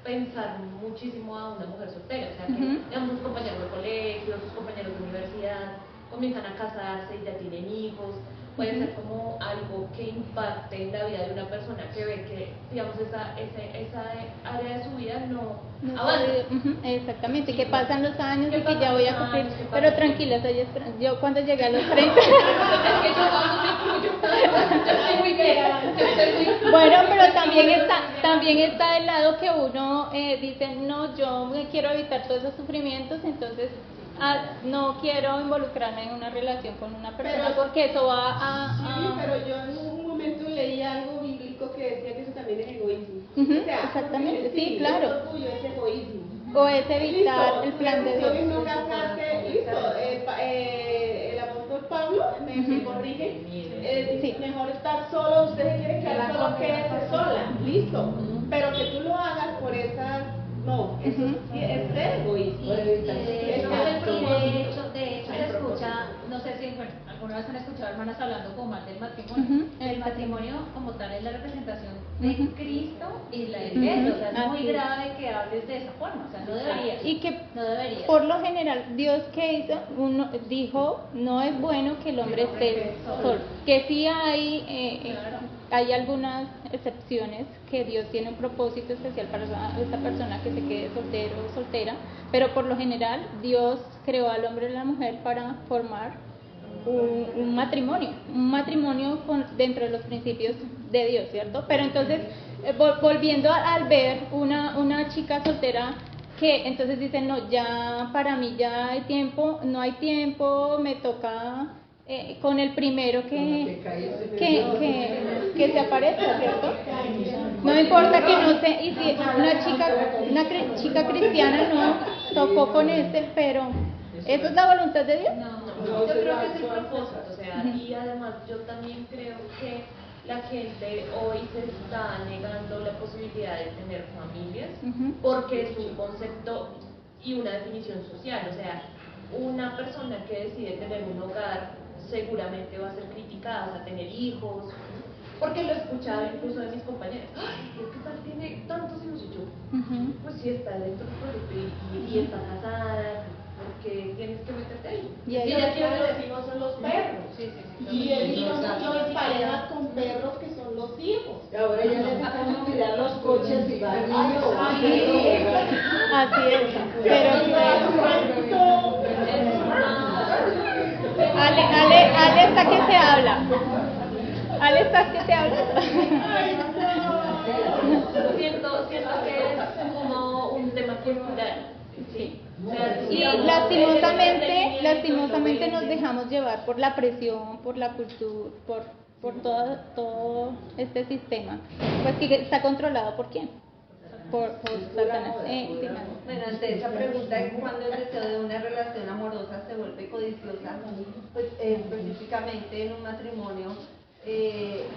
pensar muchísimo a una mujer soltera, o sea que digamos, sus compañeros de colegio, sus compañeros de universidad comienzan a casarse y ya tienen hijos, puede ser como algo que impacte en la vida de una persona que ve que, digamos, esa área de su vida no avanza. Exactamente, que pasan los años y que pasan ya voy a los cumplir, años, pero tranquilas, yo cuando llegué a los 30, Es que yo cuando me incluyo, yo estoy muy bien, yo estoy muy... bueno, pero también está el lado que uno dice, no, yo me quiero evitar todos esos sufrimientos, entonces no quiero involucrarme en una relación con una persona porque eso va Sí, pero yo en un momento leí algo bíblico que decía que eso también es egoísmo. Exactamente, sí, claro. Es orgullo, es egoísmo. O es evitar el plan de Dios. No casarte, listo. El apóstol Pablo me corrige. Sí. Mejor estar solo, usted se quiere quedar solo, quédese sola, listo. Pero que tú lo hagas por esas, no, eso sí es ser egoísta. De hecho se escucha, no sé si alguna vez han escuchado hermanas hablando como mal del matrimonio. El matrimonio como tal es la representación de Cristo y la iglesia, o sea, es muy grave que hables de esa forma, o sea, no debería. Y que no debería. por lo general Dios que hizo, dijo, no es bueno que el hombre esté solo. Que sí hay algunas excepciones que Dios tiene un propósito especial para esta persona que se quede soltero o soltera, pero por lo general Dios creó al hombre y a la mujer para formar un matrimonio dentro de los principios de Dios, ¿cierto? Pero entonces, volviendo al ver una chica soltera que entonces dice, no, ya para mí ya hay tiempo, no hay tiempo, me toca con el primero que se aparezca, ¿cierto? No importa que no sé, y si una chica cristiana no tocó con pero ¿eso es la voluntad de Dios? No, yo creo que es el propósito, o sea, y además yo también creo que la gente hoy se está negando la posibilidad de tener familias porque es un concepto y una definición social, o sea, una persona que decide tener un hogar seguramente va a ser criticada, o sea, tener hijos, porque lo he escuchado incluso de mis compañeros, ¡ay, es que tal tiene tantos hijos! Y yo, pues si está dentro del proyecto y está casada, porque tienes que meterte ahí. Y ahí lo que decimos son los perros. Y el hijo no tiene parejas con perros que son los hijos. Y ahora ya necesitamos cuidar los coches y va el niño. Así es. Pero Ale está que se habla. Ale está que se habla. Siento que es como un tema cultural. Sí. Y lastimosamente nos dejamos llevar por la presión, por la cultura, por todo este sistema, pues que está controlado por quién, por Satanás. Bueno, ante esa pregunta de cuándo el deseo de una relación amorosa se vuelve codiciosa, pues específicamente en un matrimonio,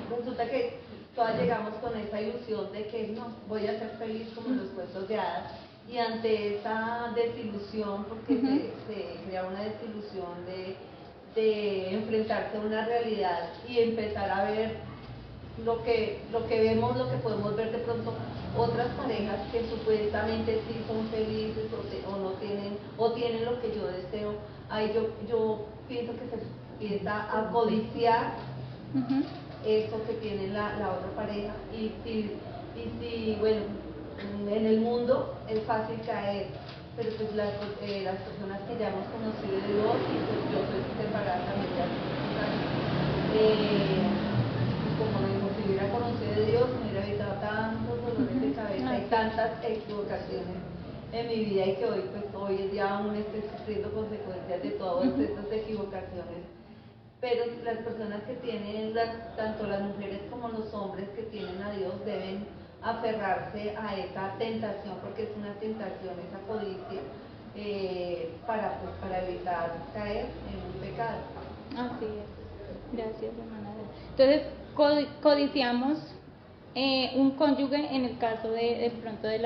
resulta que todas llegamos con esa ilusión de que no, voy a ser feliz como en los cuentos de hadas, y ante esa desilusión, porque se crea una desilusión de enfrentarse a una realidad y empezar a ver lo que vemos, lo que podemos ver de pronto otras parejas que supuestamente sí son felices o no tienen, o tienen lo que yo deseo, ahí yo pienso que se empieza a codiciar eso que tiene la otra pareja, y si bueno, en el mundo es fácil caer, pero pues las personas que ya hemos conocido de Dios, y pues yo soy separada también de hace muchos años, como si hubiera conocido de Dios, me hubiera evitado tantos dolores de cabeza y tantas equivocaciones en mi vida, y que hoy en día aún estoy sufriendo consecuencias de todas estas equivocaciones. Pero las personas que tienen, tanto las mujeres como los hombres que tienen a Dios, deben aferrarse a esa tentación, porque es una tentación, esa codicia, para evitar caer en un pecado. Así es. Gracias, hermana. Entonces, codiciamos un cónyuge en el caso de pronto de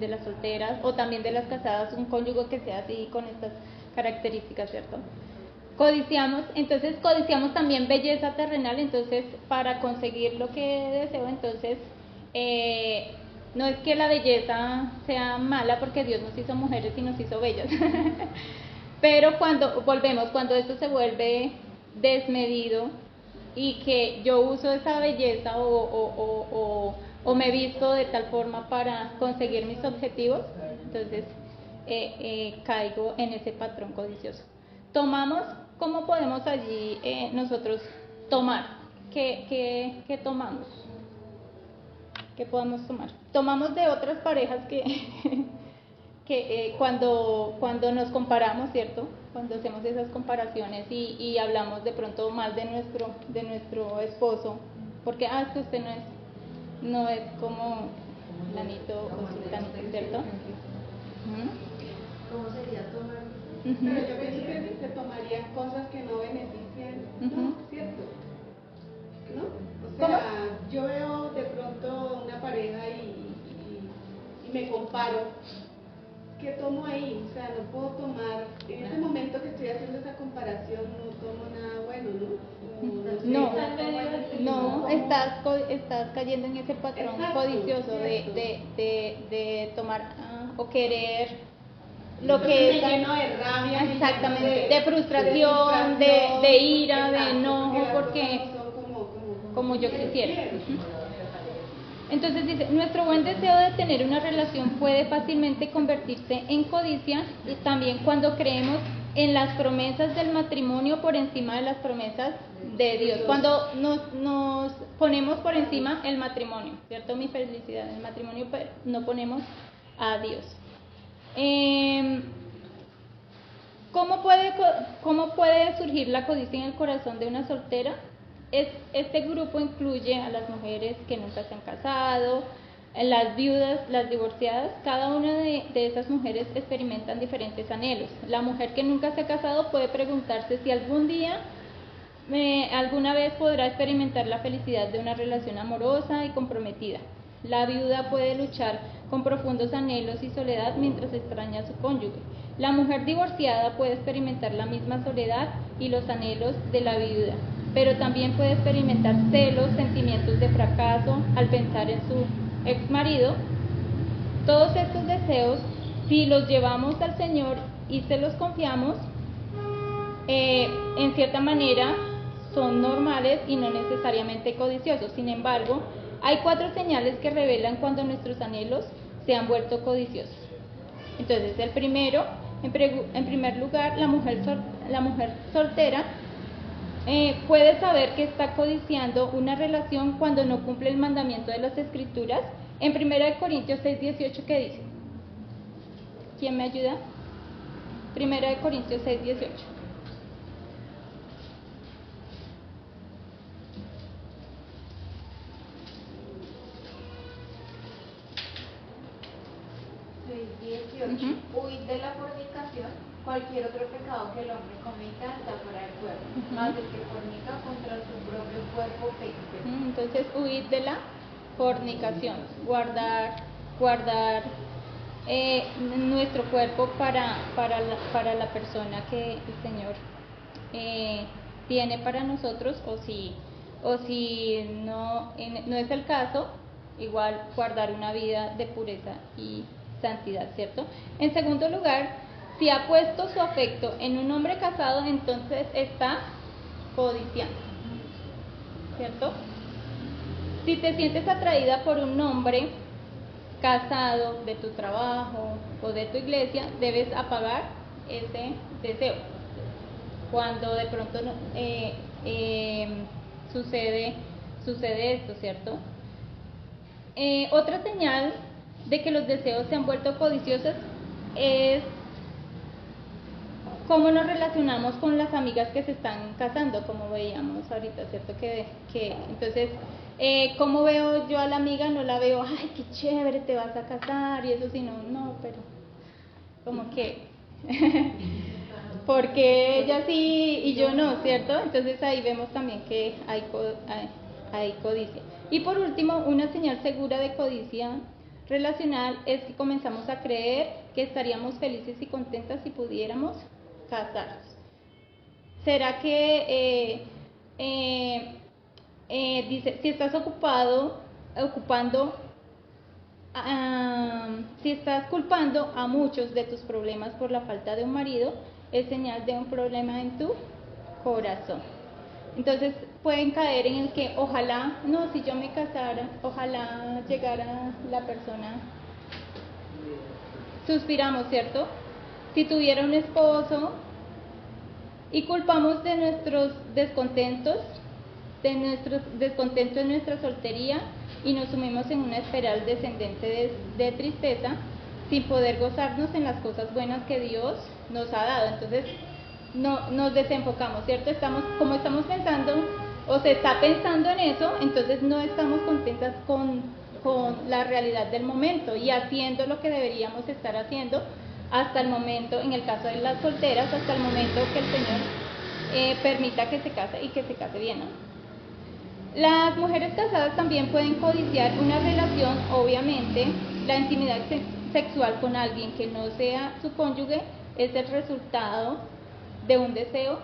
las solteras, o también de las casadas, un cónyuge que sea así con estas características, ¿cierto? Entonces codiciamos también belleza terrenal. Entonces, para conseguir lo que deseo, entonces no es que la belleza sea mala, porque Dios nos hizo mujeres y nos hizo bellas, pero cuando esto se vuelve desmedido, y que yo uso esa belleza o me visto de tal forma para conseguir mis objetivos, entonces caigo en ese patrón codicioso. ¿Cómo podemos allí nosotros tomar? ¿Qué tomamos? ¿Qué podemos tomar? Tomamos de otras parejas que cuando nos comparamos, ¿cierto? Cuando hacemos esas comparaciones y hablamos de pronto mal de nuestro esposo, porque es que usted no es como Lanito o Sultanito, ¿cierto? ¿Cómo sería tomar? Pero yo pienso que se tomarían cosas que no benefician, ¿no? ¿Cierto? ¿No? O sea, yo veo de pronto una pareja y me comparo. ¿Qué tomo ahí? O sea, no puedo tomar, en ese momento que estoy haciendo esa comparación, no tomo nada bueno, ¿no? Estás cayendo en ese patrón codicioso de tomar o querer lo que es lleno de rabia, exactamente, de frustración, de ira, de enojo, porque como yo quisiera. Entonces dice, nuestro buen deseo de tener una relación puede fácilmente convertirse en codicia, y también cuando creemos en las promesas del matrimonio por encima de las promesas de Dios. Cuando nos ponemos por encima el matrimonio, ¿cierto? Mi felicidad en el matrimonio, pero no ponemos a Dios. ¿Cómo puede surgir la codicia en el corazón de una soltera? Este grupo incluye a las mujeres que nunca se han casado, las viudas, las divorciadas. Cada una de esas mujeres experimentan diferentes anhelos. La mujer que nunca se ha casado puede preguntarse si alguna vez podrá experimentar la felicidad de una relación amorosa y comprometida. La viuda puede luchar con profundos anhelos y soledad mientras extraña a su cónyuge. La mujer divorciada puede experimentar la misma soledad y los anhelos de la viuda, pero también puede experimentar celos, sentimientos de fracaso al pensar en su ex marido. Todos estos deseos, si los llevamos al Señor y se los confiamos, en cierta manera son normales y no necesariamente codiciosos. Sin embargo, hay 4 señales que revelan cuando nuestros anhelos se han vuelto codiciosos. Entonces, el primero, en primer lugar, la mujer soltera puede saber que está codiciando una relación cuando no cumple el mandamiento de las Escrituras. En 1 Corintios 6:18, ¿qué dice? ¿Quién me ayuda? 1 Corintios 6:18. Huid de la fornicación. cualquier otro pecado que el hombre cometa está fuera del cuerpo, más el que fornica contra su propio cuerpo peca. Entonces, huir de la fornicación, guardar nuestro cuerpo para la persona que el Señor tiene para nosotros, o si no es el caso, igual guardar una vida de pureza y santidad, ¿cierto? En segundo lugar, si ha puesto su afecto en un hombre casado, entonces está codiciando, ¿cierto? Si te sientes atraída por un hombre casado de tu trabajo o de tu iglesia, debes apagar ese deseo. Cuando de pronto sucede esto, ¿cierto? Otra señal de que los deseos se han vuelto codiciosos es cómo nos relacionamos con las amigas que se están casando, como veíamos ahorita, ¿cierto? Que entonces, ¿cómo veo yo a la amiga? No la veo, ay, qué chévere, te vas a casar y eso, sino, no, pero como que, porque ella sí y yo no, ¿cierto? Entonces ahí vemos también que hay codicia. Y por último, una señal segura de codicia relacional es que comenzamos a creer que estaríamos felices y contentas si pudiéramos casarnos. ¿Será que dice, si estás si estás culpando a muchos de tus problemas por la falta de un marido, es señal de un problema en tu corazón? Entonces pueden caer en el que ojalá, no, si yo me casara, ojalá llegara la persona. Suspiramos, ¿cierto? Si tuviera un esposo, y culpamos de nuestros descontentos en nuestra soltería, y nos sumimos en una espiral descendente de tristeza, sin poder gozarnos en las cosas buenas que Dios nos ha dado. Entonces nos desenfocamos, ¿cierto? Como estamos pensando, o se está pensando en eso, entonces no estamos contentas con la realidad del momento y haciendo lo que deberíamos estar haciendo hasta el momento, en el caso de las solteras, hasta el momento que el Señor permita que se case y que se case bien, ¿no? Las mujeres casadas también pueden codiciar una relación, obviamente. La intimidad sexual con alguien que no sea su cónyuge es el resultado de un deseo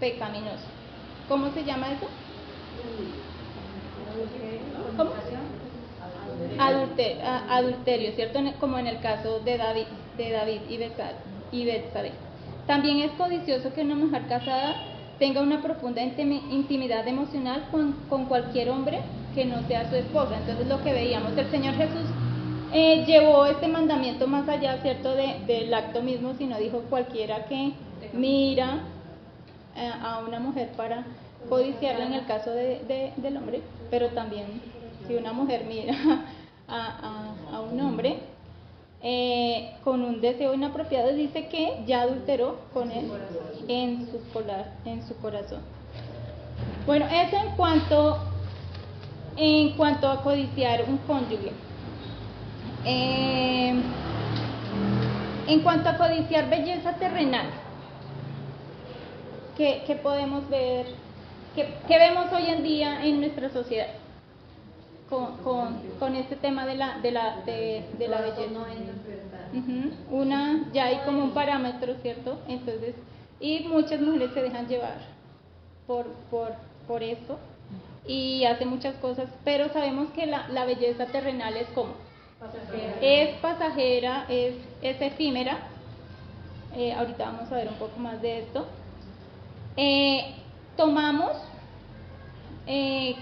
pecaminoso. ¿Cómo se llama eso? ¿Cómo? Adulterio, ¿cierto? Como en el caso de David y Betsabé. También es codicioso que una mujer casada tenga una profunda intimidad emocional con cualquier hombre que no sea su esposa. Entonces, lo que veíamos, el Señor Jesús llevó este mandamiento más allá, ¿cierto?, del acto mismo, sino dijo cualquiera que mira a una mujer para codiciarla, en el caso del hombre, pero también si una mujer mira a un hombre con un deseo inapropiado, dice que ya adulteró con él en su corazón. Bueno, eso en cuanto a codiciar un cónyuge. En cuanto a codiciar belleza terrenal, ¿qué podemos ver? ¿Qué vemos hoy en día en nuestra sociedad con este tema de la belleza? Ya hay como un parámetro, ¿cierto? Entonces, y muchas mujeres se dejan llevar por esto y hacen muchas cosas, pero sabemos que la belleza terrenal es como es pasajera, es efímera. Ahorita vamos a ver un poco más de esto.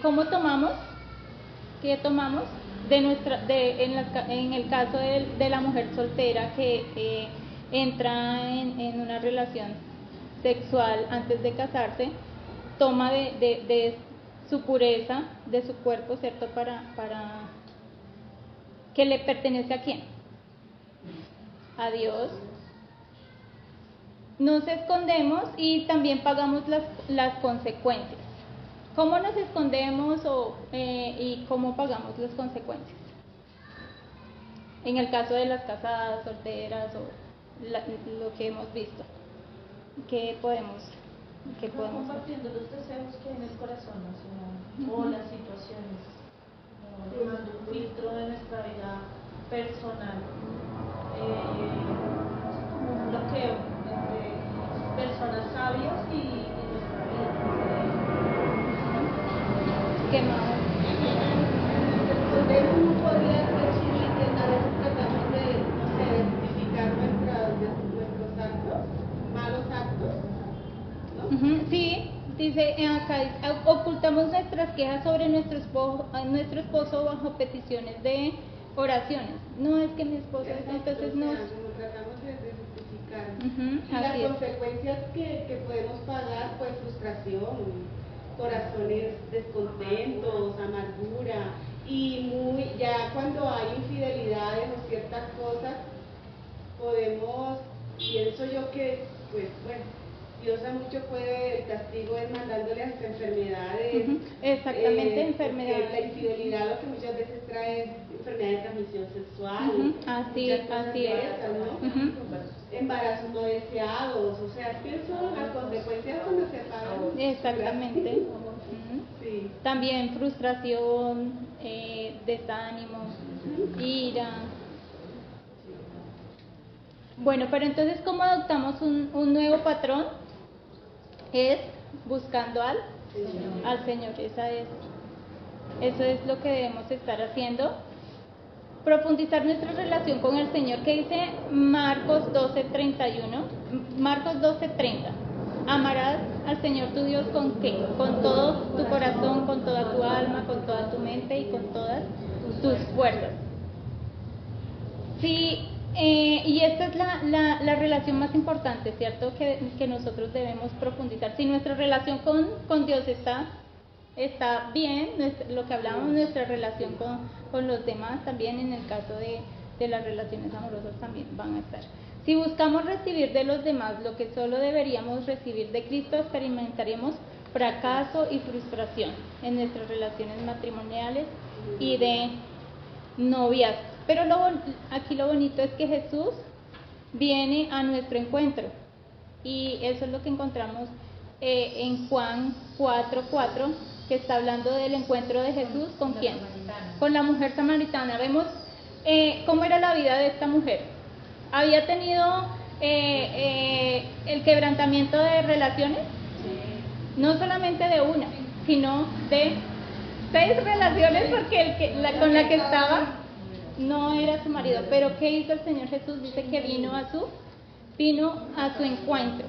¿Cómo tomamos? ¿Qué tomamos? En el caso de la mujer soltera que entra en una relación sexual antes de casarse, toma de su pureza, de su cuerpo, ¿cierto? Para que le pertenece ¿a quién? A Dios. Nos escondemos y también pagamos las consecuencias. ¿Cómo nos escondemos y cómo pagamos las consecuencias? En el caso de las casadas, solteras lo que hemos visto. ¿Qué podemos compartiendo los deseos que hay en el corazón, ¿no? O las situaciones, tomando un filtro de nuestra vida personal, como un bloqueo entre personas sabias y nuestra vida. ¿Qué más? Uno podría decir que a veces tratamos de, no sé, identificar nuestros actos, malos actos, ¿no? Sí, dice acá, ocultamos nuestras quejas sobre nuestro esposo bajo peticiones de oraciones. No es que mi esposo, entonces no. Como tratamos de justificar. Y así las es. consecuencias que podemos pagar, pues frustración, corazones descontentos, amargura, y ya cuando hay infidelidades o ciertas cosas, pienso yo que, pues bueno, Dios a mucho puede, el castigo es mandándole hasta enfermedades. Exactamente, enfermedades. Porque la infidelidad lo que muchas veces trae es enfermedad de transmisión sexual. Así muchas cosas es. de esas, ¿no? Embarazos no deseados, o sea, pienso las consecuencias cuando se pagan. Exactamente. Sí. También frustración, desánimo, ira. Bueno, pero entonces, ¿cómo adoptamos un nuevo patrón? Es buscando al Señor. Eso es lo que debemos estar haciendo. Profundizar nuestra relación con el Señor, que dice Marcos 12:30. Amarás al Señor tu Dios ¿con qué? Con todo tu corazón, con toda tu alma, con toda tu mente y con todas tus fuerzas. Sí, y esta es la relación más importante, ¿cierto? Que nosotros debemos profundizar. Si nuestra relación con Dios está bien, lo que hablábamos, nuestra relación con los demás también, en el caso de las relaciones amorosas, también van a estar. Si buscamos recibir de los demás lo que solo deberíamos recibir de Cristo, experimentaremos fracaso y frustración en nuestras relaciones matrimoniales y de noviazgo. Pero aquí lo bonito es que Jesús viene a nuestro encuentro, y eso es lo que encontramos en Juan 4:4, que está hablando del encuentro de Jesús ¿con quién? Con la mujer samaritana. Vemos cómo era la vida de esta mujer. ¿Había tenido el quebrantamiento de relaciones? No solamente de una, sino de 6 relaciones, porque con la que estaba no era su marido. Pero ¿qué hizo el Señor Jesús? Dice que vino a su encuentro.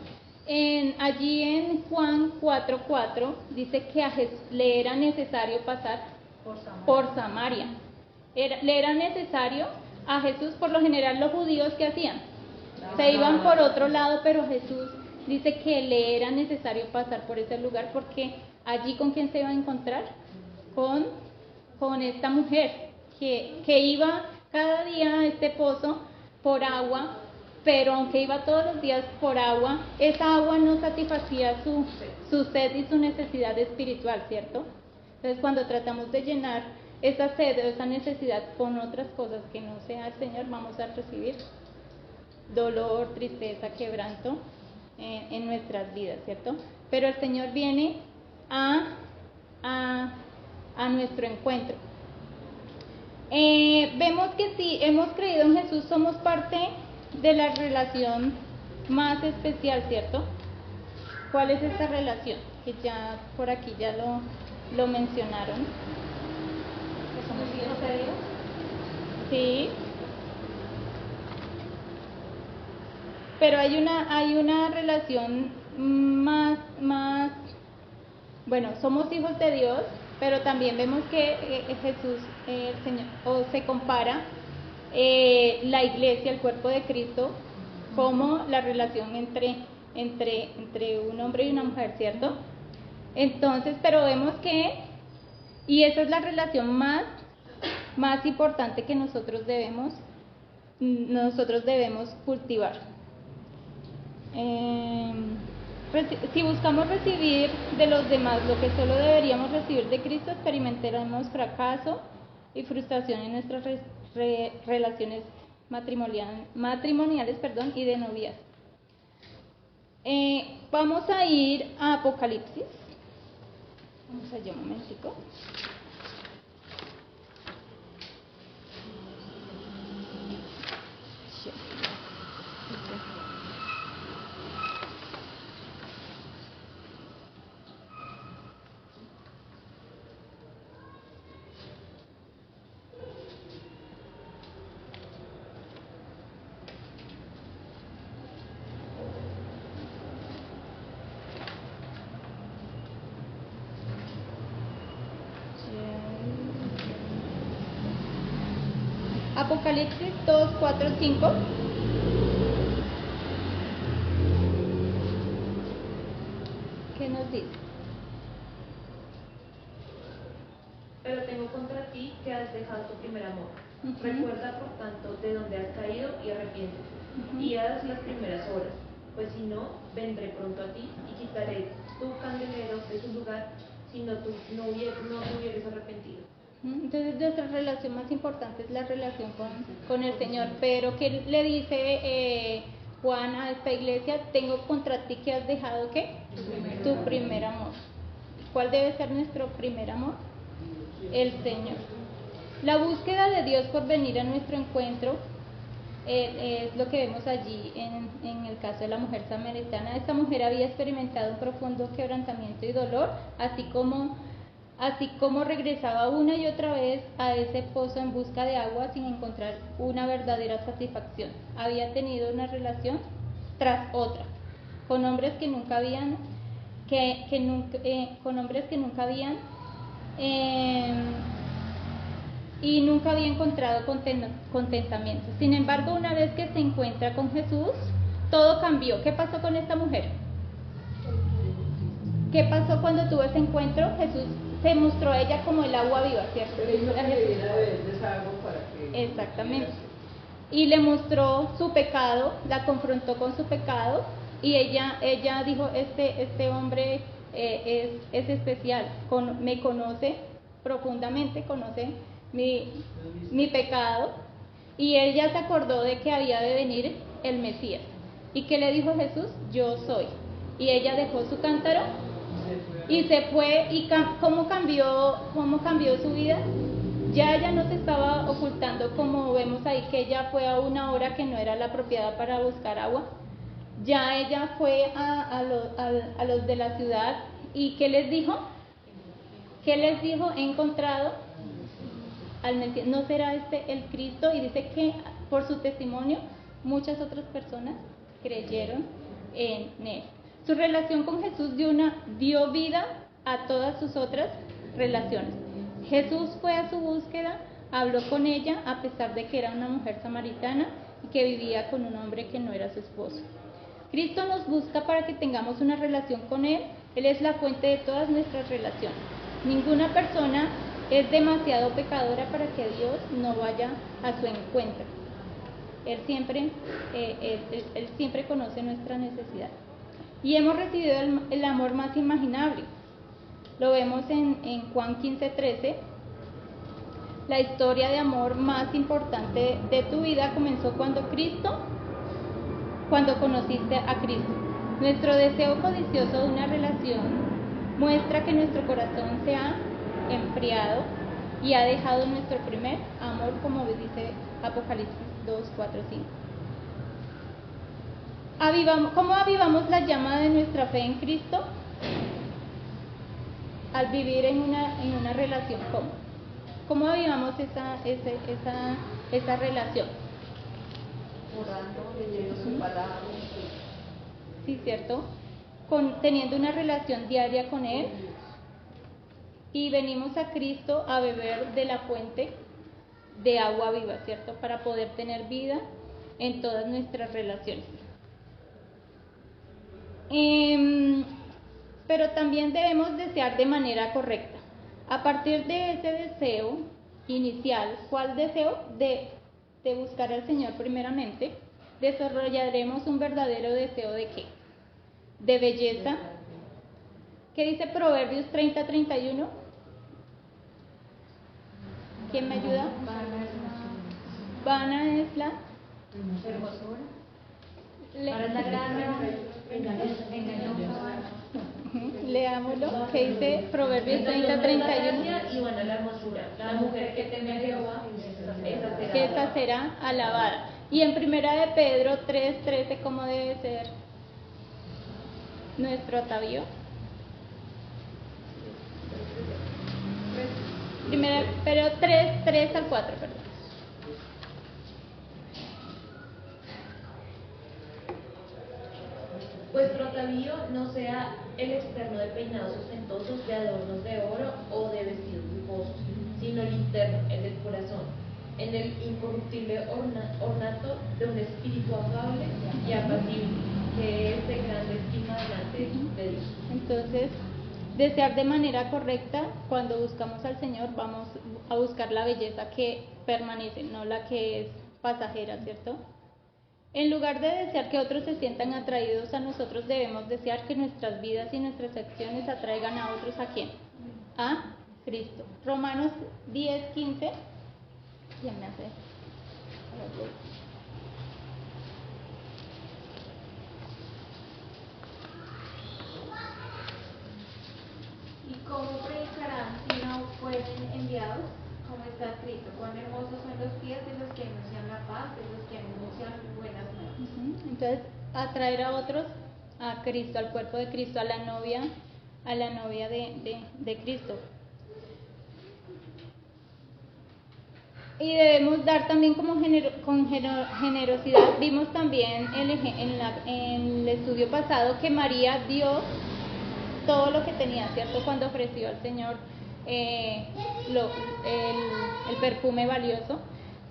Allí en Juan 4:4 dice que a Jesús le era necesario pasar por Samaria. Le era necesario a Jesús. Por lo general los judíos, ¿qué hacían? Se iban por otro lado, pero Jesús dice que le era necesario pasar por ese lugar, porque allí ¿con quién se iba a encontrar? Con esta mujer que iba cada día a este pozo por agua, pero aunque iba todos los días por agua, esa agua no satisfacía su sed y su necesidad espiritual, ¿cierto? Entonces, cuando tratamos de llenar esa sed o esa necesidad con otras cosas que no sea el Señor, vamos a recibir dolor, tristeza, quebranto en nuestras vidas, ¿cierto? Pero el Señor viene a nuestro encuentro. Vemos que si hemos creído en Jesús, somos parte de la relación más especial, ¿cierto? ¿Cuál es esta relación? Que ya por aquí ya lo mencionaron. ¿Que somos hijos de Dios? Sí. Pero hay una relación más, bueno, somos hijos de Dios, pero también vemos que Jesús, el Señor, o se compara la iglesia, el cuerpo de Cristo, como la relación entre un hombre y una mujer, ¿cierto? Entonces, pero vemos y esa es la relación más importante que nosotros debemos cultivar. Si buscamos recibir de los demás lo que solo deberíamos recibir de Cristo, experimentaremos fracaso y frustración en nuestras relaciones matrimoniales, y de noviazgo. Vamos a ir a Apocalipsis. Vamos allá un momentico. Apocalipsis 2, 4, 5. ¿Qué nos dice? Pero tengo contra ti que has dejado tu primer amor. Recuerda, por tanto, de dónde has caído y arrepiéntete. Y haz las primeras obras. Pues si no, vendré pronto a ti y quitaré tu candelero de su lugar si no te hubieres arrepentido. Entonces nuestra relación más importante es la relación con el Señor. Pero ¿qué le dice Juan a esta iglesia? Tengo contra ti que has dejado ¿qué? Tu primer amor. ¿Cuál debe ser nuestro primer amor? El Señor. La búsqueda de Dios por venir a nuestro encuentro es lo que vemos allí en el caso de la mujer samaritana. Esta mujer había experimentado un profundo quebrantamiento y dolor, así como regresaba una y otra vez a ese pozo en busca de agua sin encontrar una verdadera satisfacción. Había tenido una relación tras otra con hombres que nunca habían y nunca había encontrado contentamiento. Sin embargo, una vez que se encuentra con Jesús, todo cambió. ¿Qué pasó con esta mujer? ¿Qué pasó cuando tuvo ese encuentro? Jesús se mostró a ella como el agua viva, ¿cierto? Exactamente. Y le mostró su pecado, la confrontó con su pecado, y ella dijo, este hombre es especial, me conoce profundamente, conoce mi pecado, y ella se acordó de que había de venir el Mesías. ¿Y qué le dijo Jesús? Yo soy. Y ella dejó su cántaro y se fue. ¿Y cómo cambió su vida? Ya ella no se estaba ocultando, como vemos ahí, que ella fue a una hora que no era la apropiada para buscar agua. Ya ella fue a los de la ciudad. ¿Y qué les dijo? ¿Qué les dijo? He encontrado al Mesías. ¿No será este el Cristo? Y dice que por su testimonio muchas otras personas creyeron en él. Su relación con Jesús dio vida a todas sus otras relaciones. Jesús fue a su búsqueda, habló con ella a pesar de que era una mujer samaritana y que vivía con un hombre que no era su esposo. Cristo nos busca para que tengamos una relación con Él. Él es la fuente de todas nuestras relaciones. Ninguna persona es demasiado pecadora para que Dios no vaya a su encuentro. Él siempre conoce nuestra necesidad. Y hemos recibido el amor más imaginable. Lo vemos en Juan 15:13. La historia de amor más importante de tu vida comenzó cuando conociste a Cristo. Nuestro deseo codicioso de una relación muestra que nuestro corazón se ha enfriado y ha dejado nuestro primer amor, como dice Apocalipsis 2, 4, 5. ¿Cómo avivamos la llama de nuestra fe en Cristo? Al vivir en una relación. ¿Cómo avivamos esa relación? Orando, leyendo su palabra. Sí, ¿cierto? Teniendo una relación diaria con Él. Y venimos a Cristo a beber de la fuente de agua viva, ¿cierto? Para poder tener vida en todas nuestras relaciones. Pero también debemos desear de manera correcta. A partir de ese deseo inicial, ¿cuál deseo? De buscar al Señor primeramente, desarrollaremos un verdadero deseo ¿de qué? De belleza. ¿Qué dice Proverbios 30:31? ¿Quién me ayuda? Vana es la Hermosura. Le- Para la grana, Leámoslo, que dice Proverbios 30:31. Y bueno, la hermosura. La mujer que teme a Jehová, Que esa será alabada. Y en primera de Pedro 3:13, ¿cómo debe ser nuestro atavío? Primera, pero 3 al 4, perdón. vuestro atavío no sea el externo de peinados ostentosos, de adornos de oro o de vestidos lujosos, sino el interno, el del corazón, en el incorruptible ornato de un espíritu afable y apacible, que es de grande estima delante de Dios. Entonces, desear de manera correcta, cuando buscamos al Señor, vamos a buscar la belleza que permanece, no la que es pasajera, ¿cierto? En lugar de desear que otros se sientan atraídos a nosotros, debemos desear que nuestras vidas y nuestras acciones atraigan a otros. ¿A quién? A Cristo. Romanos 10:15. ¿Quién me hace? ¿Y cómo predicarán si no fueren enviados? Como está escrito, cuán hermosos son los pies de los que anuncian la paz, de los que anuncian buenas nuevas. Entonces, atraer a otros a Cristo, al cuerpo de Cristo, a la novia de Cristo. Y debemos dar también con generosidad. Vimos también en el estudio pasado que María dio todo lo que tenía, ¿cierto? Cuando ofreció al Señor el perfume valioso.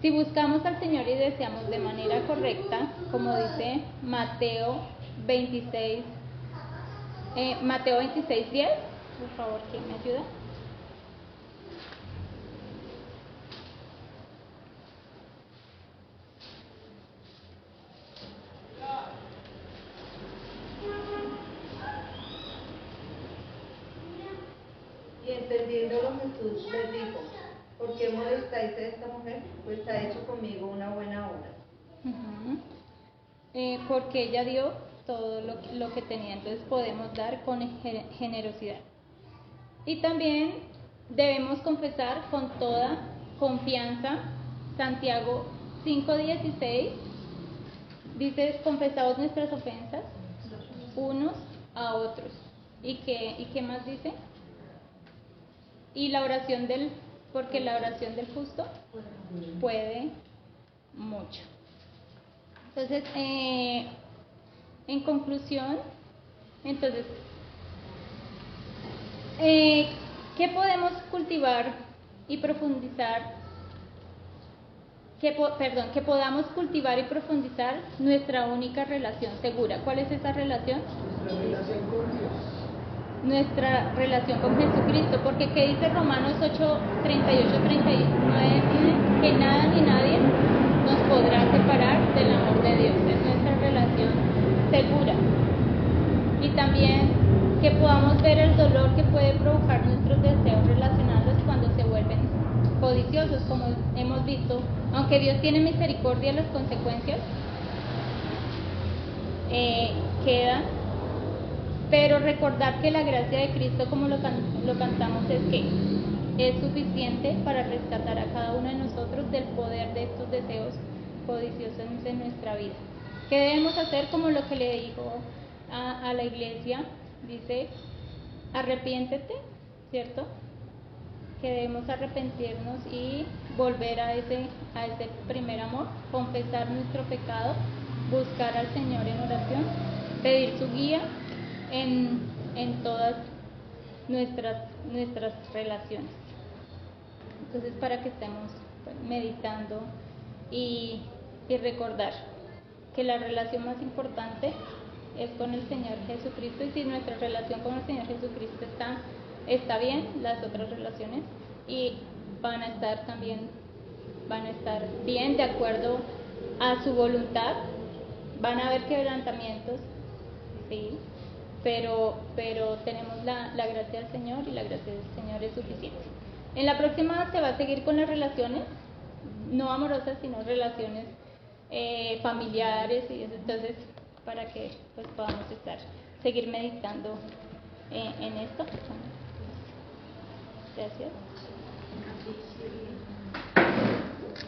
Si buscamos al Señor y deseamos de manera correcta, como dice Mateo 26:10, por favor, ¿quién me ayuda? Y entendiéndolo Jesús les dijo, ¿por qué molestáis a esta mujer? Pues ha hecho conmigo una buena obra. Porque ella dio todo lo que tenía, entonces podemos dar con generosidad. Y también debemos confesar con toda confianza. Santiago 5:16 dice, confesaos nuestras ofensas unos a otros. ¿Y qué más dice? Y la oración porque la oración del justo puede mucho. Entonces, en conclusión, ¿qué podemos cultivar y profundizar? Que podamos cultivar y profundizar nuestra única relación segura. ¿Cuál es esa relación? Nuestra relación con Dios. Nuestra relación con Jesucristo, porque ¿qué dice Romanos 8:38-39? Que nada ni nadie nos podrá separar del amor de Dios. Es nuestra relación segura. Y también que podamos ver el dolor que puede provocar nuestros deseos relacionados cuando se vuelven codiciosos, como hemos visto. Aunque Dios tiene misericordia, las consecuencias quedan. Pero recordar que la gracia de Cristo, como lo cantamos, es que es suficiente para rescatar a cada uno de nosotros del poder de estos deseos codiciosos en nuestra vida. ¿Qué debemos hacer? Como lo que le dijo a la iglesia, dice, arrepiéntete, ¿cierto? Que debemos arrepentirnos y volver a ese primer amor, confesar nuestro pecado, buscar al Señor en oración, pedir su guía en todas nuestras relaciones. Entonces, para que estemos meditando y recordar que la relación más importante es con el Señor Jesucristo, y si nuestra relación con el Señor Jesucristo está bien, las otras relaciones van a estar bien de acuerdo a su voluntad. Van a haber quebrantamientos, sí, pero tenemos la gracia del Señor, y la gracia del Señor es suficiente. En la próxima se va a seguir con las relaciones, no amorosas, sino relaciones familiares y eso. Entonces, para que pues podamos seguir meditando en esto. Gracias.